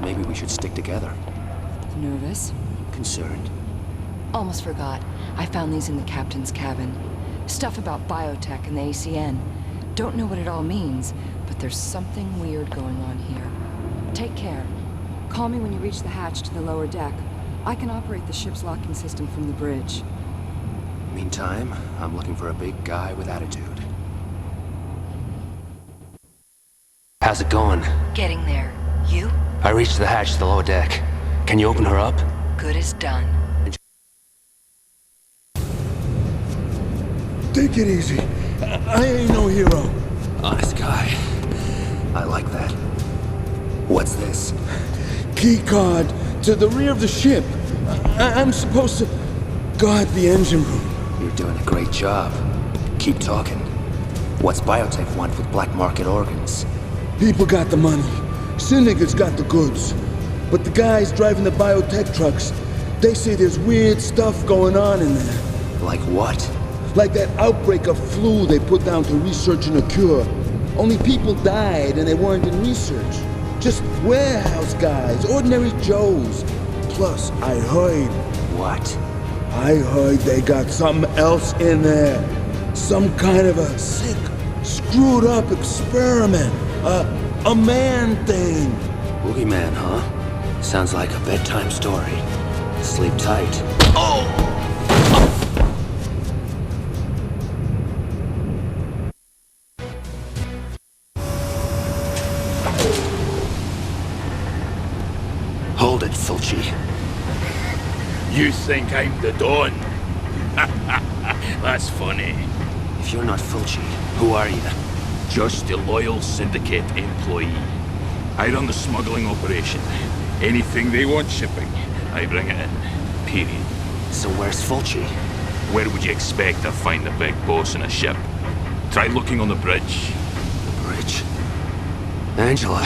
Maybe we should stick together.
Nervous?
Concerned.
Almost forgot. I found these in the captain's cabin. Stuff about biotech and the ACN. Don't know what it all means, but there's something weird going on here. Take care. Call me when you reach the hatch to the lower deck. I can operate the ship's locking system from the bridge.
Meantime, I'm looking for a big guy with attitude. How's it going?
Getting there. You?
I reached the hatch to the lower deck. Can you open her up?
Good as done.
Take it easy. I ain't no hero.
Honest guy. I like that. What's this?
Key card to the rear of the ship. I'm supposed to guard the engine room.
You're doing a great job. Keep talking. What's biotech want with black market organs?
People got the money. Syndicate's got the goods. But the guys driving the biotech trucks, they say there's weird stuff going on in there.
Like what?
Like that outbreak of flu they put down to researching a cure. Only people died and they weren't in research. Just warehouse guys, ordinary Joes. Plus, I heard...
What?
I heard they got something else in there. Some kind of a sick, screwed up experiment. A man thing.
Boogeyman, huh? Sounds like a bedtime story. Sleep tight. Oh! Hold it, Fulci.
You think I'm the Don? That's funny.
If you're not Fulci, who are you?
Just a loyal syndicate employee. I run the smuggling operation. Anything they want shipping, I bring it in. Period.
So where's Fulci?
Where would you expect to find the big boss in a ship? Try looking on the bridge.
The bridge? Angela.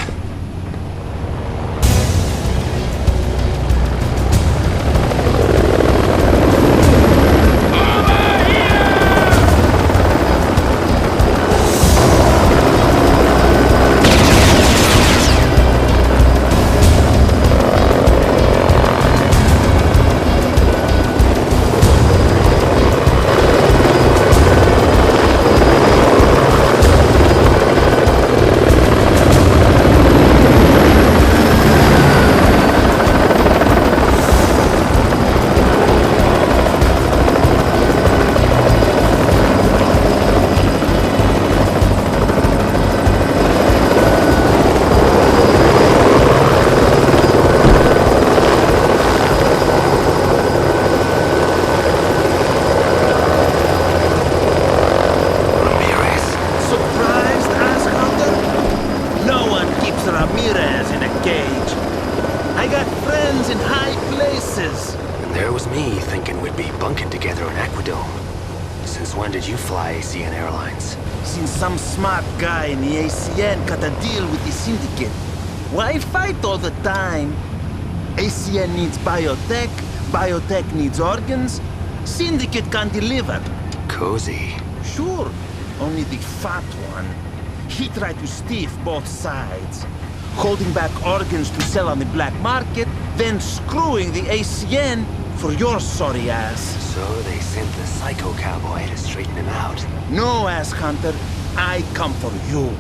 did you fly ACN Airlines?
Since some smart guy in the ACN cut a deal with the syndicate. Why fight all the time? ACN needs biotech, biotech needs organs. Syndicate can deliver.
Cozy.
Sure, only the fat one. He tried to stiff both sides. Holding back organs to sell on the black market, then screwing the ACN for your sorry ass.
So they sent the psycho cowboy to straighten him out.
No, ass hunter. I come for you.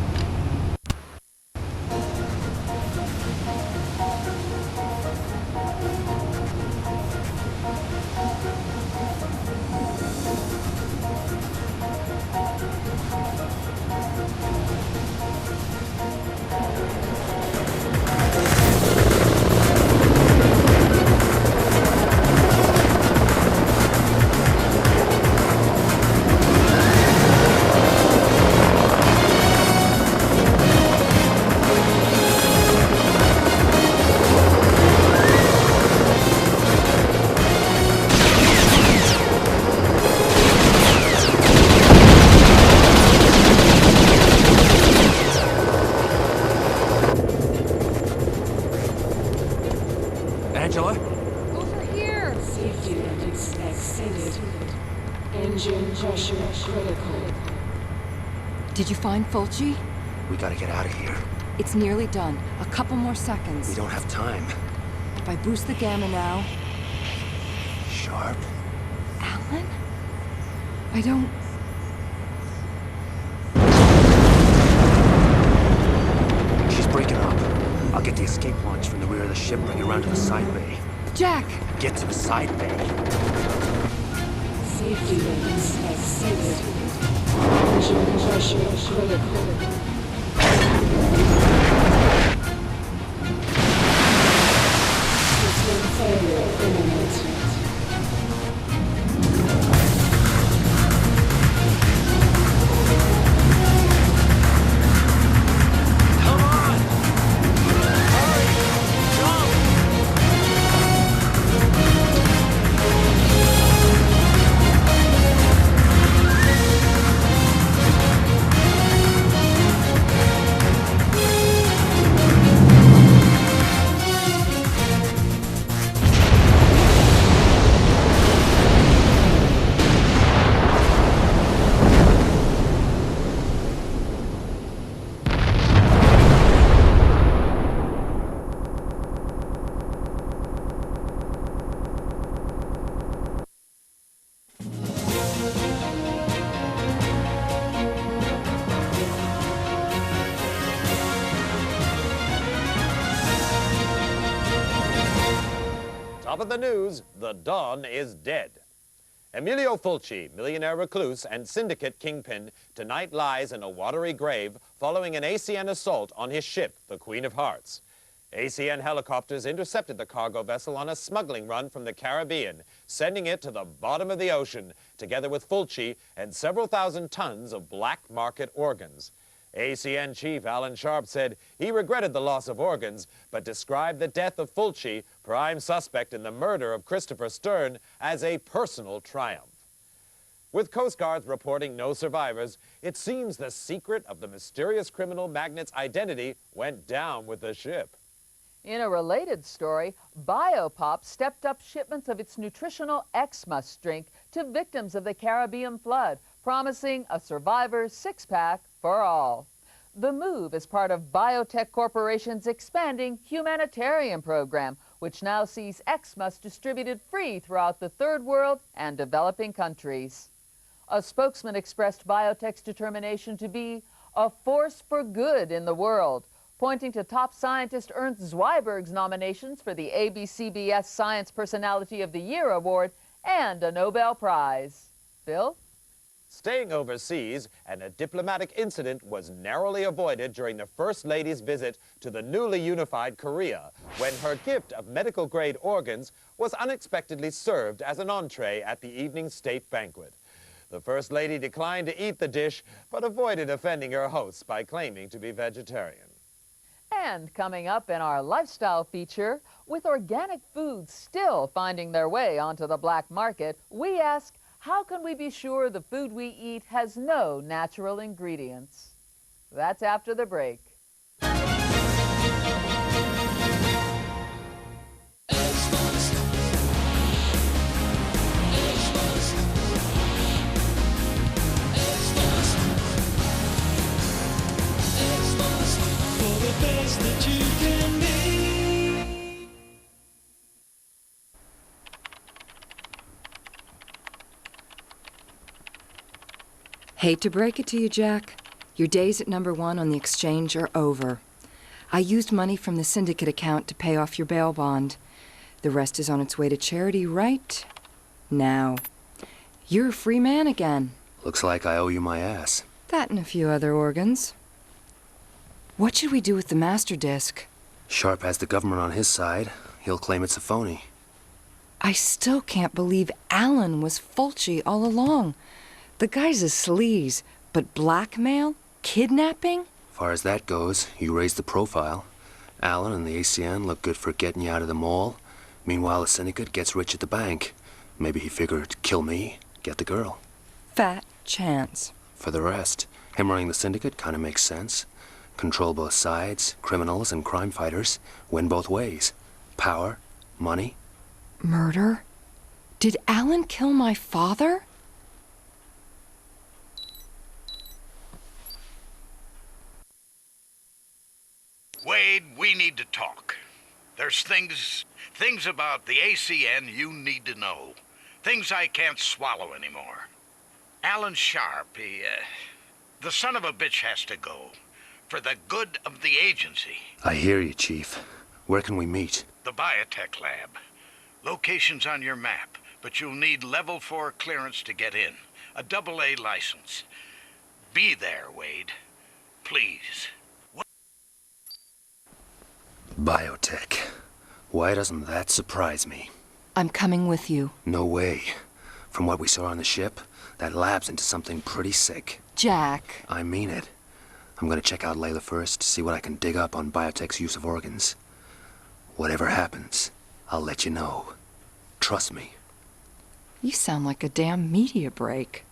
Angela?
Over here!
Safety limits exceeded. Engine pressure critical.
Did you find Fulci?
We gotta get out of here.
It's nearly done. A couple more seconds.
We don't have time.
If I boost the gamma now...
Sharp?
Alan? I don't...
She's breaking up. I'll get the escape launch from the rear of the ship, bring it around to the side bay.
Jack!
Get to the side bay.
Safety limits exceeded. Engine pressure critical. System failure imminent.
Top of the news, the Don is dead. Emilio Fulci, millionaire recluse and syndicate kingpin, tonight lies in a watery grave following an ACN assault on his ship, the Queen of Hearts. ACN helicopters intercepted the cargo vessel on a smuggling run from the Caribbean, sending it to the bottom of the ocean, together with Fulci and several thousand tons of black market organs. ACN chief Alan Sharp said he regretted the loss of organs, but described the death of Fulci, prime suspect in the murder of Christopher Stern, as a personal triumph. With Coast Guards reporting no survivors, it seems the secret of the mysterious criminal magnate's identity went down with the ship.
In a related story, Biopop stepped up shipments of its nutritional Xmas drink to victims of the Caribbean flood, promising a survivor's six-pack for all. The move is part of Biotech Corporation's expanding humanitarian program, which now sees Xmas distributed free throughout the Third World and developing countries. A spokesman expressed Biotech's determination to be a force for good in the world, pointing to top scientist Ernst Zweiberg's nominations for the ABCBS Science Personality of the Year Award and a Nobel Prize. Bill?
Staying overseas, and a diplomatic incident was narrowly avoided during the First Lady's visit to the newly unified Korea, when her gift of medical-grade organs was unexpectedly served as an entree at the evening state banquet. The First Lady declined to eat the dish, but avoided offending her hosts by claiming to be vegetarian.
And coming up in our lifestyle feature, with organic foods still finding their way onto the black market, we ask, how can we be sure the food we eat has no natural ingredients? That's after the break.
Hate to break it to you, Jack. Your days at number 1 on the exchange are over. I used money from the syndicate account to pay off your bail bond. The rest is on its way to charity right now. You're a free man again.
Looks like I owe you my ass.
That and a few other organs. What should we do with the master disc?
Sharp has the government on his side. He'll claim it's a phony.
I still can't believe Alan was Fulci all along. The guy's a sleaze, but blackmail? Kidnapping?
Far as that goes, you raised the profile. Alan and the ACN look good for getting you out of the mall. Meanwhile, the syndicate gets rich at the bank. Maybe he figured, kill me, get the girl.
Fat chance.
For the rest, him running the syndicate kind of makes sense. Control both sides, criminals and crime fighters. Win both ways. Power, money.
Murder? Did Alan kill my father?
Wade, we need to talk. There's things about the ACN you need to know. Things I can't swallow anymore. Alan Sharp, the son of a bitch has to go. For the good of the agency.
I hear you, Chief. Where can we meet?
The biotech lab. Location's on your map, but you'll need level 4 clearance to get in. A AA license. Be there, Wade. Please.
Biotech. Why doesn't that surprise me?
I'm coming with you.
No way. From what we saw on the ship, that lab's into something pretty sick.
Jack.
I mean it. I'm gonna check out Layla first, see what I can dig up on Biotech's use of organs. Whatever happens, I'll let you know. Trust me.
You sound like a damn media break.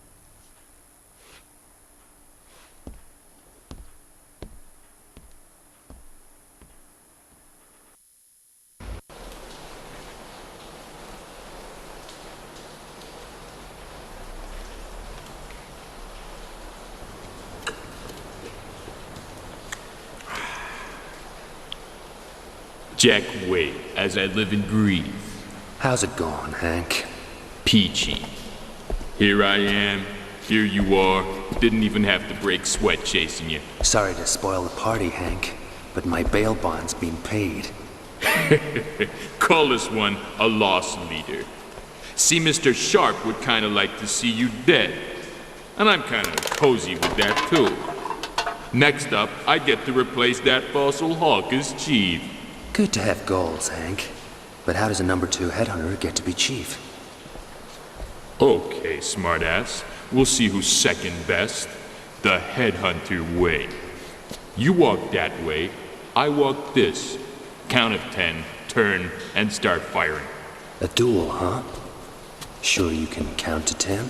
Jack Wade, as I live and breathe.
How's it going, Hank?
Peachy. Here I am, here you are. Didn't even have to break sweat chasing you.
Sorry to spoil the party, Hank, but my bail bond's been paid.
Call this one a loss leader. See, Mr. Sharp would kind of like to see you dead. And I'm kind of cozy with that, too. Next up, I get to replace that fossil hawk as chief.
Good to have goals, Hank. But how does a number 2 headhunter get to be chief?
Okay, smartass. We'll see who's second best. The headhunter way. You walk that way, I walk this. Count of 10, turn, and start firing.
A duel, huh? Sure you can count to 10?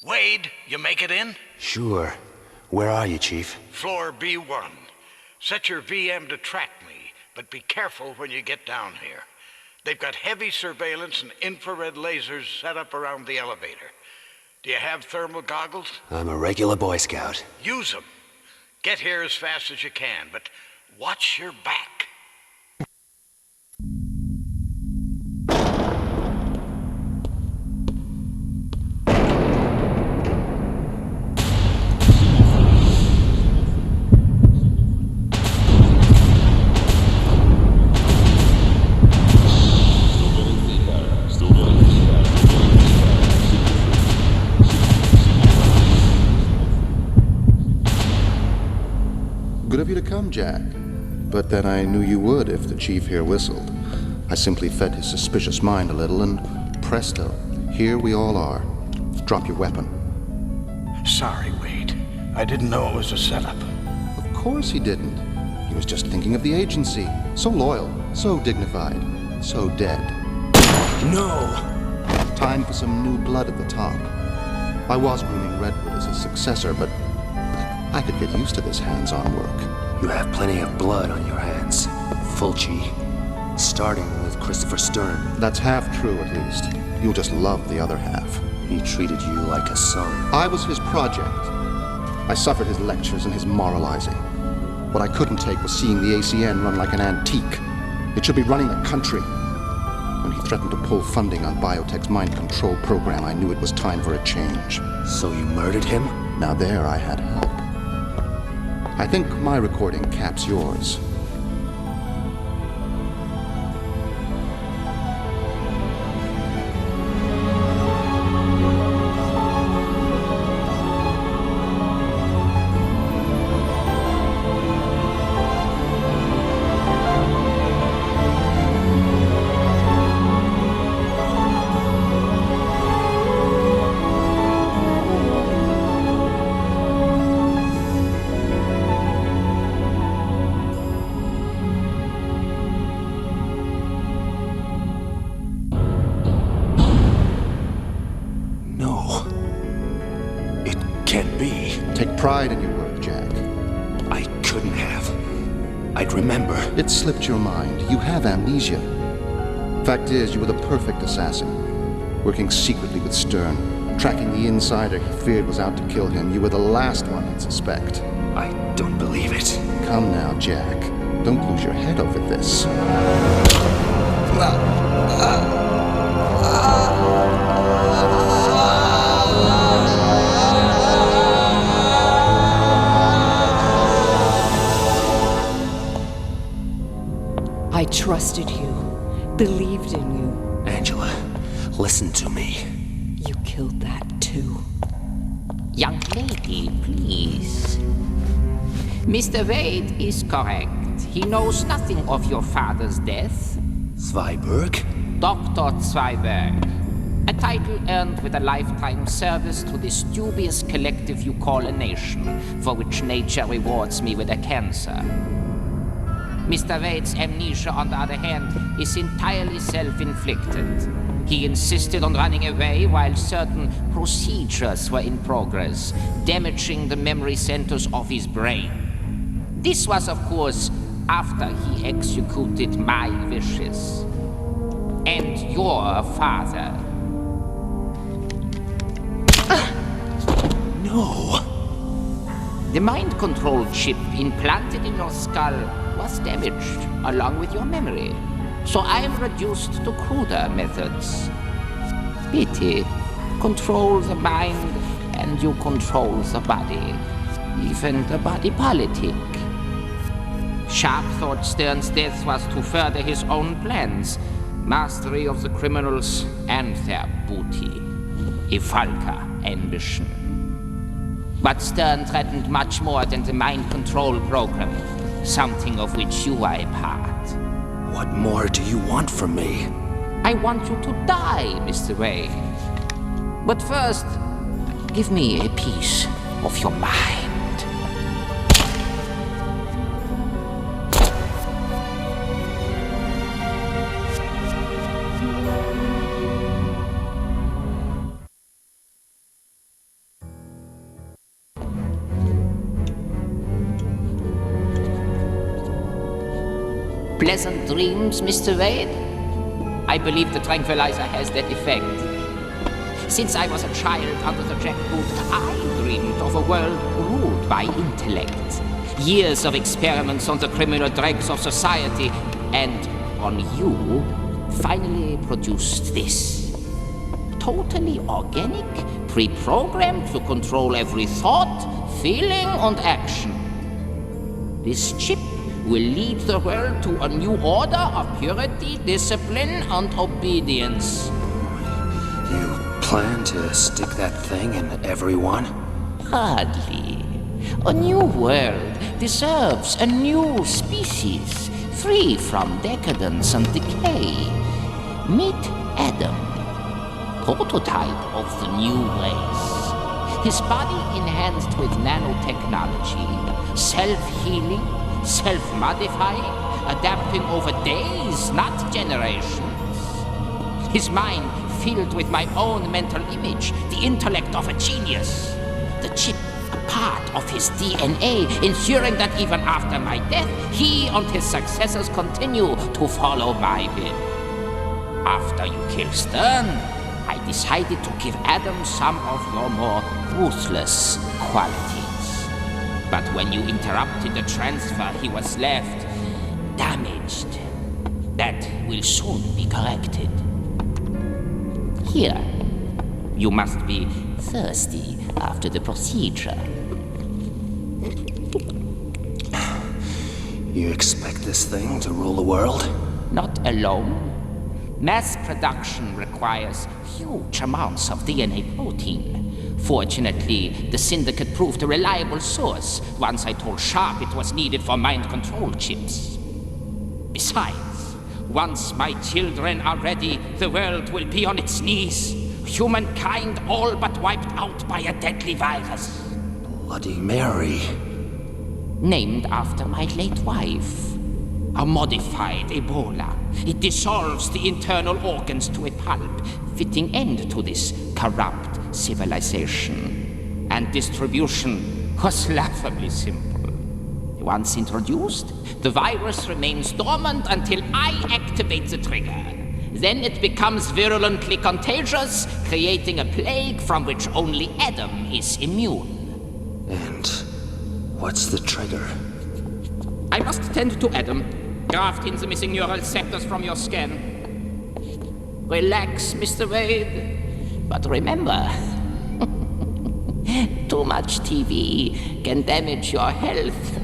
Wade, you make it in?
Sure. Where are you, Chief?
Floor B1. Set your VM to track me, but be careful when you get down here. They've got heavy surveillance and infrared lasers set up around the elevator. Do you have thermal goggles?
I'm a regular Boy Scout.
Use them. Get here as fast as you can, but watch your back.
Good of you to come, Jack. But then I knew you would if the chief here whistled. I simply fed his suspicious mind a little, and presto, here we all are. Drop your weapon.
Sorry, Wade. I didn't know it was a setup.
Of course he didn't. He was just thinking of the agency. So loyal, so dignified, so dead.
No!
Time for some new blood at the top. I was grooming Redwood as his successor, but I could get used to this hands-on work.
You have plenty of blood on your hands, Fulci. Starting with Christopher Stern.
That's half true, at least. You'll just love the other half.
He treated you like a son.
I was his project. I suffered his lectures and his moralizing. What I couldn't take was seeing the ACN run like an antique. It should be running a country. When he threatened to pull funding on biotech's mind control program, I knew it was time for a change.
So you murdered him?
Now there I had help. I think my recording caps yours. Pride in your work, Jack.
I couldn't have. I'd remember.
It slipped your mind. You have amnesia. Fact is, you were the perfect assassin. Working secretly with Stern. Tracking the insider he feared was out to kill him. You were the last one he'd suspect.
I don't believe it.
Come now, Jack. Don't lose your head over this.
I trusted you, believed in you.
Angela, listen to me.
You killed that too.
Young lady, please. Mr. Wade is correct. He knows nothing of your father's death.
Zweiberg?
Dr. Zweiberg. A title earned with a lifetime service to this dubious collective you call a nation, for which nature rewards me with a cancer. Mr. Wade's amnesia, on the other hand, is entirely self-inflicted. He insisted on running away while certain procedures were in progress, damaging the memory centers of his brain. This was, of course, after he executed my wishes. And your father.
No!
The mind control chip implanted in your skull was damaged, along with your memory. So I am reduced to cruder methods. Pity. Control the mind, and you control the body. Even the body politic. Sharp thought Stern's death was to further his own plans. Mastery of the criminals and their booty. A vulgar ambition. But Stern threatened much more than the mind control program. Something of which you are a part.
What more do you want from me?
I want you to die, Mr. Wade. But first, give me a piece of your mind. Pleasant dreams, Mr. Wade? I believe the tranquilizer has that effect. Since I was a child under the jackboot, I dreamed of a world ruled by intellect. Years of experiments on the criminal dregs of society, and on you, finally produced this. Totally organic, pre-programmed to control every thought, feeling, and action. This chip will lead the world to a new order of purity, discipline, and obedience.
You plan to stick that thing in everyone?
Hardly. A new world, deserves a new species, free from decadence and decay. Meet Adam, prototype of the new race. His body enhanced with nanotechnology, self-healing, self-modifying, adapting over days, not generations. His mind filled with my own mental image, the intellect of a genius. The chip, a part of his DNA, ensuring that even after my death, he and his successors continue to follow my will. After you killed Stern, I decided to give Adam some of your more ruthless qualities. But when you interrupted the transfer, he was left damaged. That will soon be corrected. Here, you must be thirsty after the procedure.
You expect this thing to rule the world?
Not alone. Mass production requires huge amounts of DNA protein. Fortunately, the syndicate proved a reliable source once I told Sharp it was needed for mind control chips. Besides, once my children are ready, the world will be on its knees. Humankind all but wiped out by a deadly virus.
Bloody Mary.
Named after my late wife. A modified Ebola. It dissolves the internal organs to a pulp, fitting end to this corrupt civilization. And distribution was laughably simple. Once introduced, the virus remains dormant until I activate the trigger. Then it becomes virulently contagious, creating a plague from which only Adam is immune.
And what's the trigger?
I must tend to Adam. Graft in the missing neural sectors from your scan. Relax, Mr. Wade. But remember, too much TV can damage your health.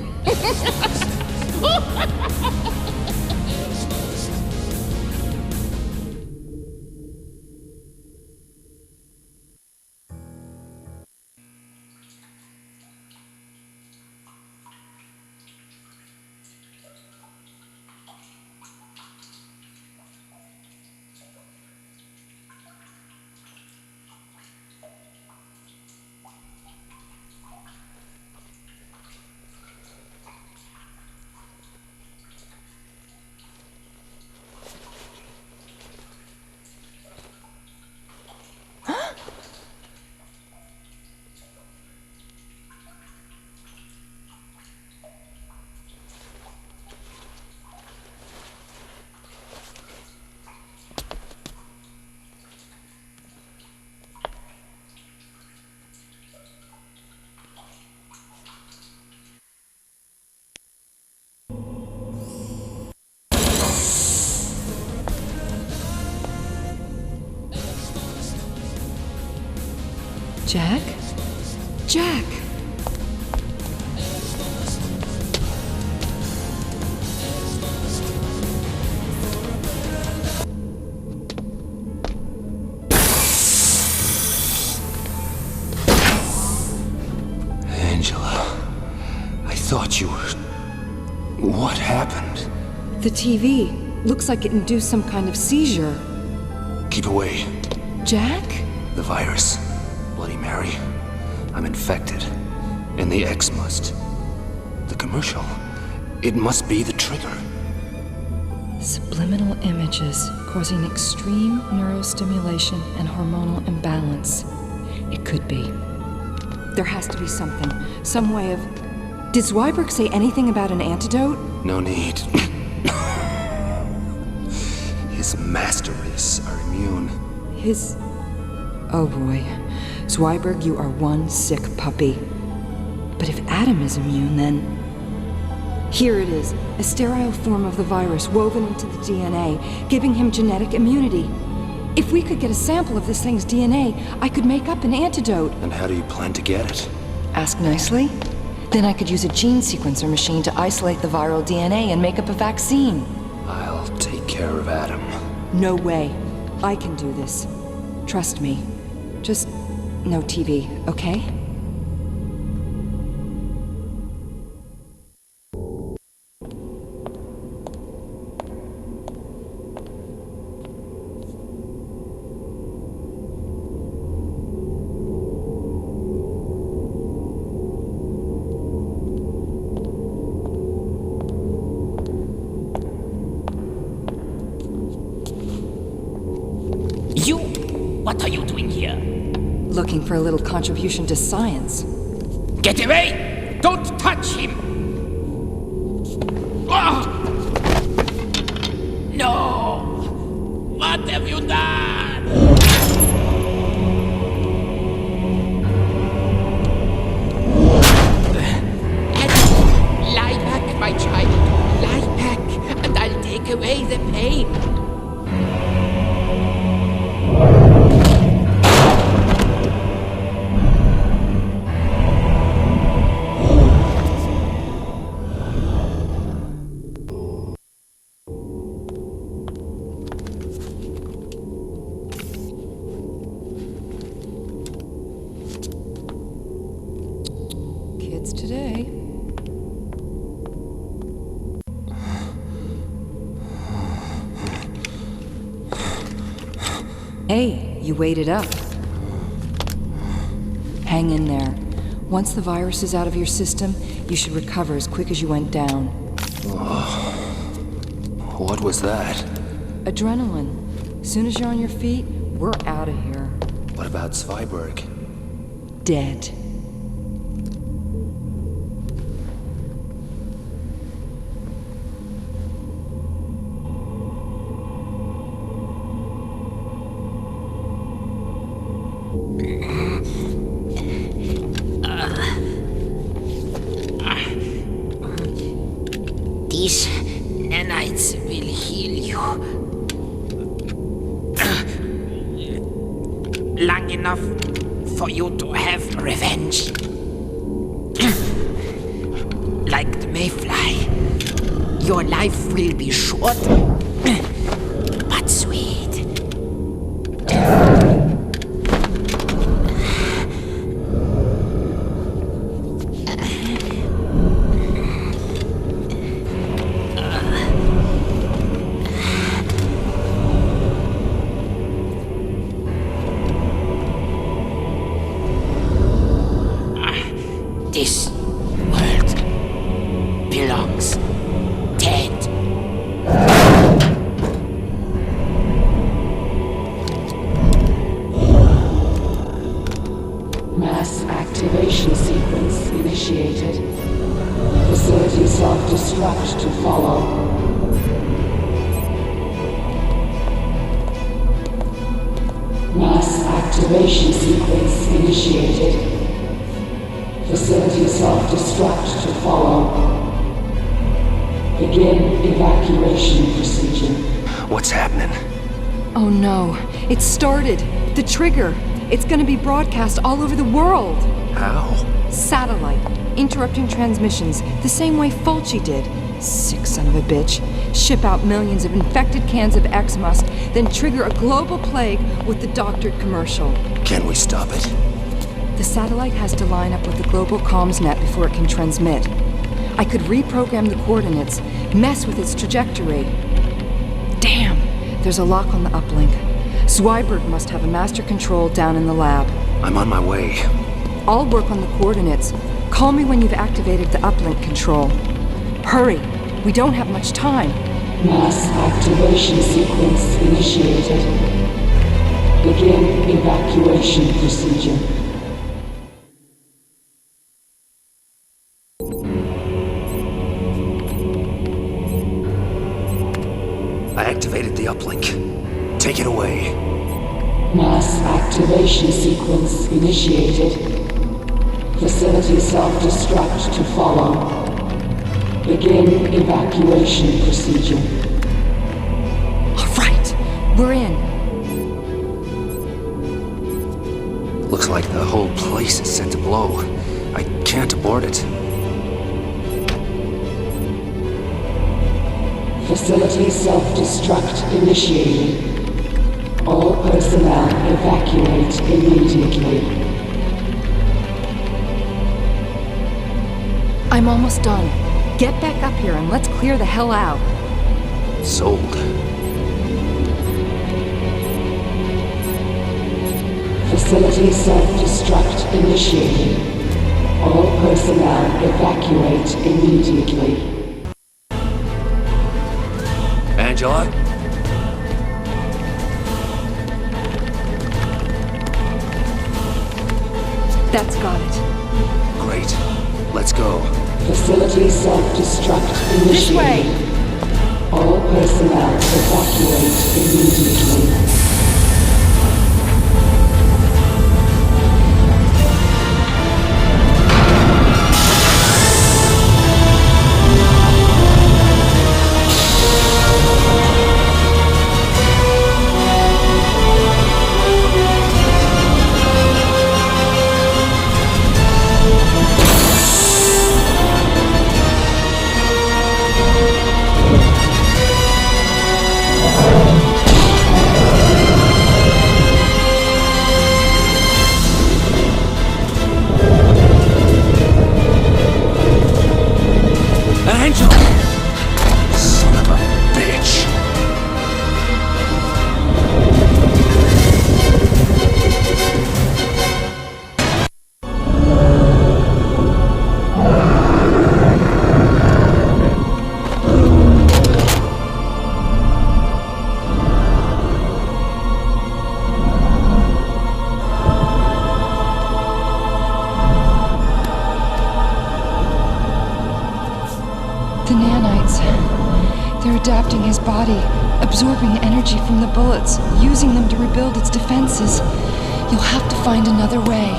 Jack? Jack!
Angela, I thought you were... What happened?
The TV. Looks like it induced some kind of seizure.
Keep away.
Jack?
The virus. Bloody Mary. I'm infected. And the X must. The commercial. It must be the trigger.
Subliminal images causing extreme neurostimulation and hormonal imbalance. It could be. There has to be something. Some way of... Did Zweiberg say anything about an antidote?
No need. His master race are immune.
His... Oh boy. Zweiberg, you are one sick puppy. But if Adam is immune, then... Here it is, a sterile form of the virus woven into the DNA, giving him genetic immunity. If we could get a sample of this thing's DNA, I could make up an antidote.
And how do you plan to get it?
Ask nicely. Then I could use a gene sequencer machine to isolate the viral DNA and make up a vaccine.
I'll take care of Adam.
No way. I can do this. Trust me. Just no TV, okay?
What are you doing here?
Looking for a little contribution to science.
Get away! Don't touch him! Ah! No! What have you done? Lie back, my child. Lie back, and I'll take away the pain.
Kids today. Hey, you waited up. Hang in there. Once the virus is out of your system, you should recover as quick as you went down.
What was that?
Adrenaline. Soon as you're on your feet, we're out of here.
What about Zweiberg?
Dead.
These nanites will heal you. Long enough for you to have revenge. Like the mayfly, your life will be short, but sweet. This world belongs dead.
Mass activation sequence initiated. Facility self-destruct to follow. Mass activation sequence initiated. Facility self-destruct to follow. Begin evacuation procedure.
What's happening?
Oh no, it started. The trigger. It's gonna be broadcast all over the world.
How?
Satellite. Interrupting transmissions, the same way Fulci did. Sick son of a bitch. Ship out millions of infected cans of X-Must, then trigger a global plague with the doctored commercial.
Can we stop it?
The satellite has to line up with the global comms net before it can transmit. I could reprogram the coordinates, mess with its trajectory. Damn, there's a lock on the uplink. Zweiberg must have a master control down in the lab.
I'm on my way.
I'll work on the coordinates. Call me when you've activated the uplink control. Hurry, we don't have much time.
Mass activation sequence initiated. Begin evacuation procedure.
I activated the uplink. Take it away.
Mass activation sequence initiated. Facility self-destruct to follow. Begin evacuation procedure.
All right, we're in.
Looks like the whole place is set to blow. I can't abort it.
Facility self-destruct initiated. All personnel evacuate immediately.
I'm almost done. Get back up here and let's clear the hell out.
Sold.
Facility self-destruct initiated. All personnel evacuate immediately.
Angela?
That's got it.
Great. Let's go.
Facility self-destruct initiated.
This way!
All personnel evacuate immediately.
The nanites. They're adapting his body, absorbing energy from the bullets, using them to rebuild its defenses. You'll have to find another way.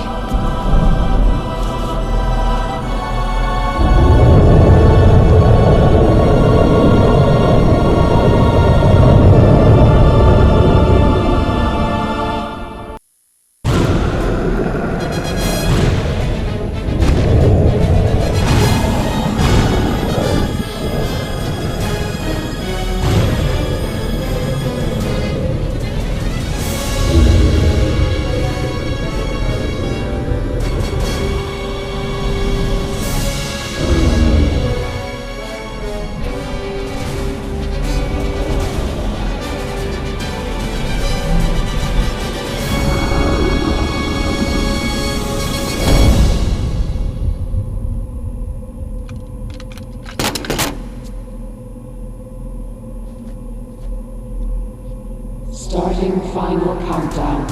Starting final countdown.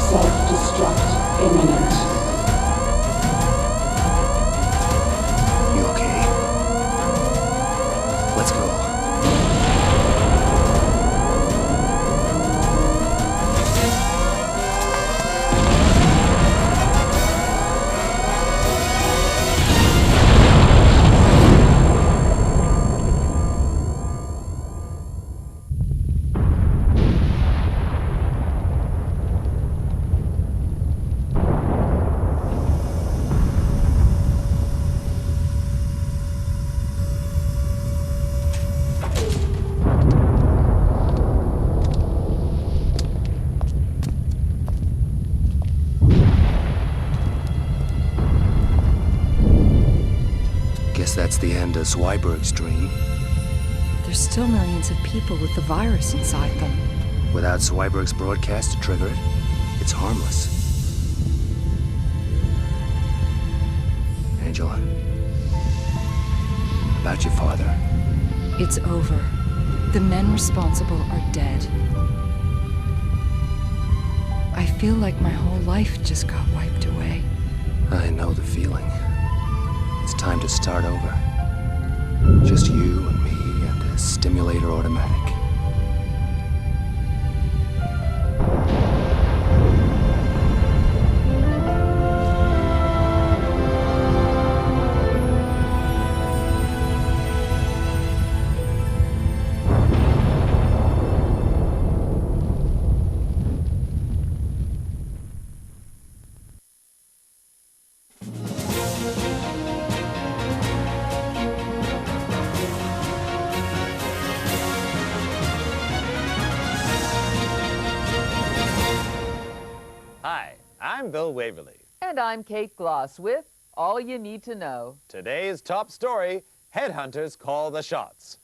Self-destruct imminent.
You okay? Let's go. Guess that's the end of Zweiberg's dream.
There's still millions of people with the virus inside them.
Without Zweiberg's broadcast to trigger it, it's harmless. Angela, about your father.
It's over. The men responsible are dead. I feel like my whole life just got wiped away.
I know the feeling. It's time to start over. Just you and me and a stimulator automatic.
Hi, I'm Bill Waverly.
And I'm Kate Gloss with All You Need to Know.
Today's top story, Headhunters call the shots.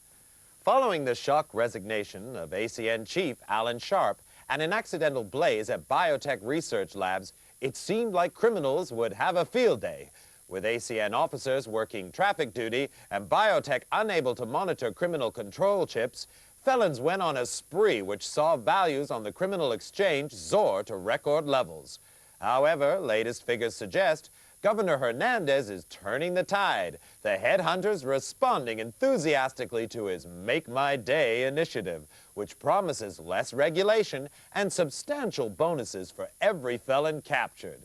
Following the shock resignation of ACN Chief Alan Sharp and an accidental blaze at biotech research labs, it seemed like criminals would have a field day. With ACN officers working traffic duty and biotech unable to monitor criminal control chips, felons went on a spree which saw values on the criminal exchange soar to record levels. However, latest figures suggest Governor Hernandez is turning the tide, the headhunters responding enthusiastically to his Make My Day initiative, which promises less regulation and substantial bonuses for every felon captured.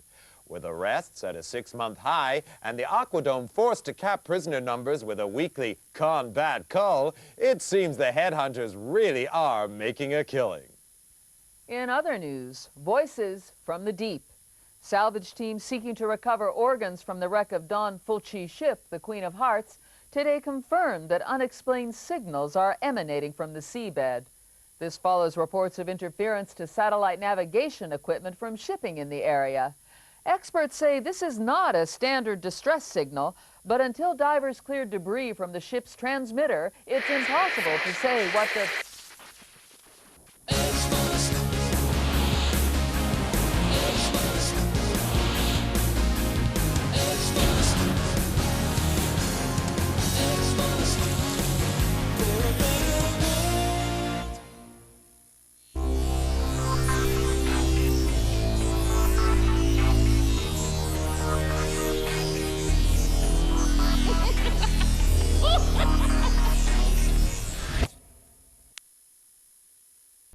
With arrests at a 6-month high and the aquadome forced to cap prisoner numbers with a weekly combat cull, it seems the headhunters really are making a killing.
In other news, voices from the deep. Salvage teams seeking to recover organs from the wreck of Don Fulci's ship, the Queen of Hearts, today confirmed that unexplained signals are emanating from the seabed. This follows reports of interference to satellite navigation equipment from shipping in the area. Experts say this is not a standard distress signal, but until divers cleared debris from the ship's transmitter, it's impossible to say what the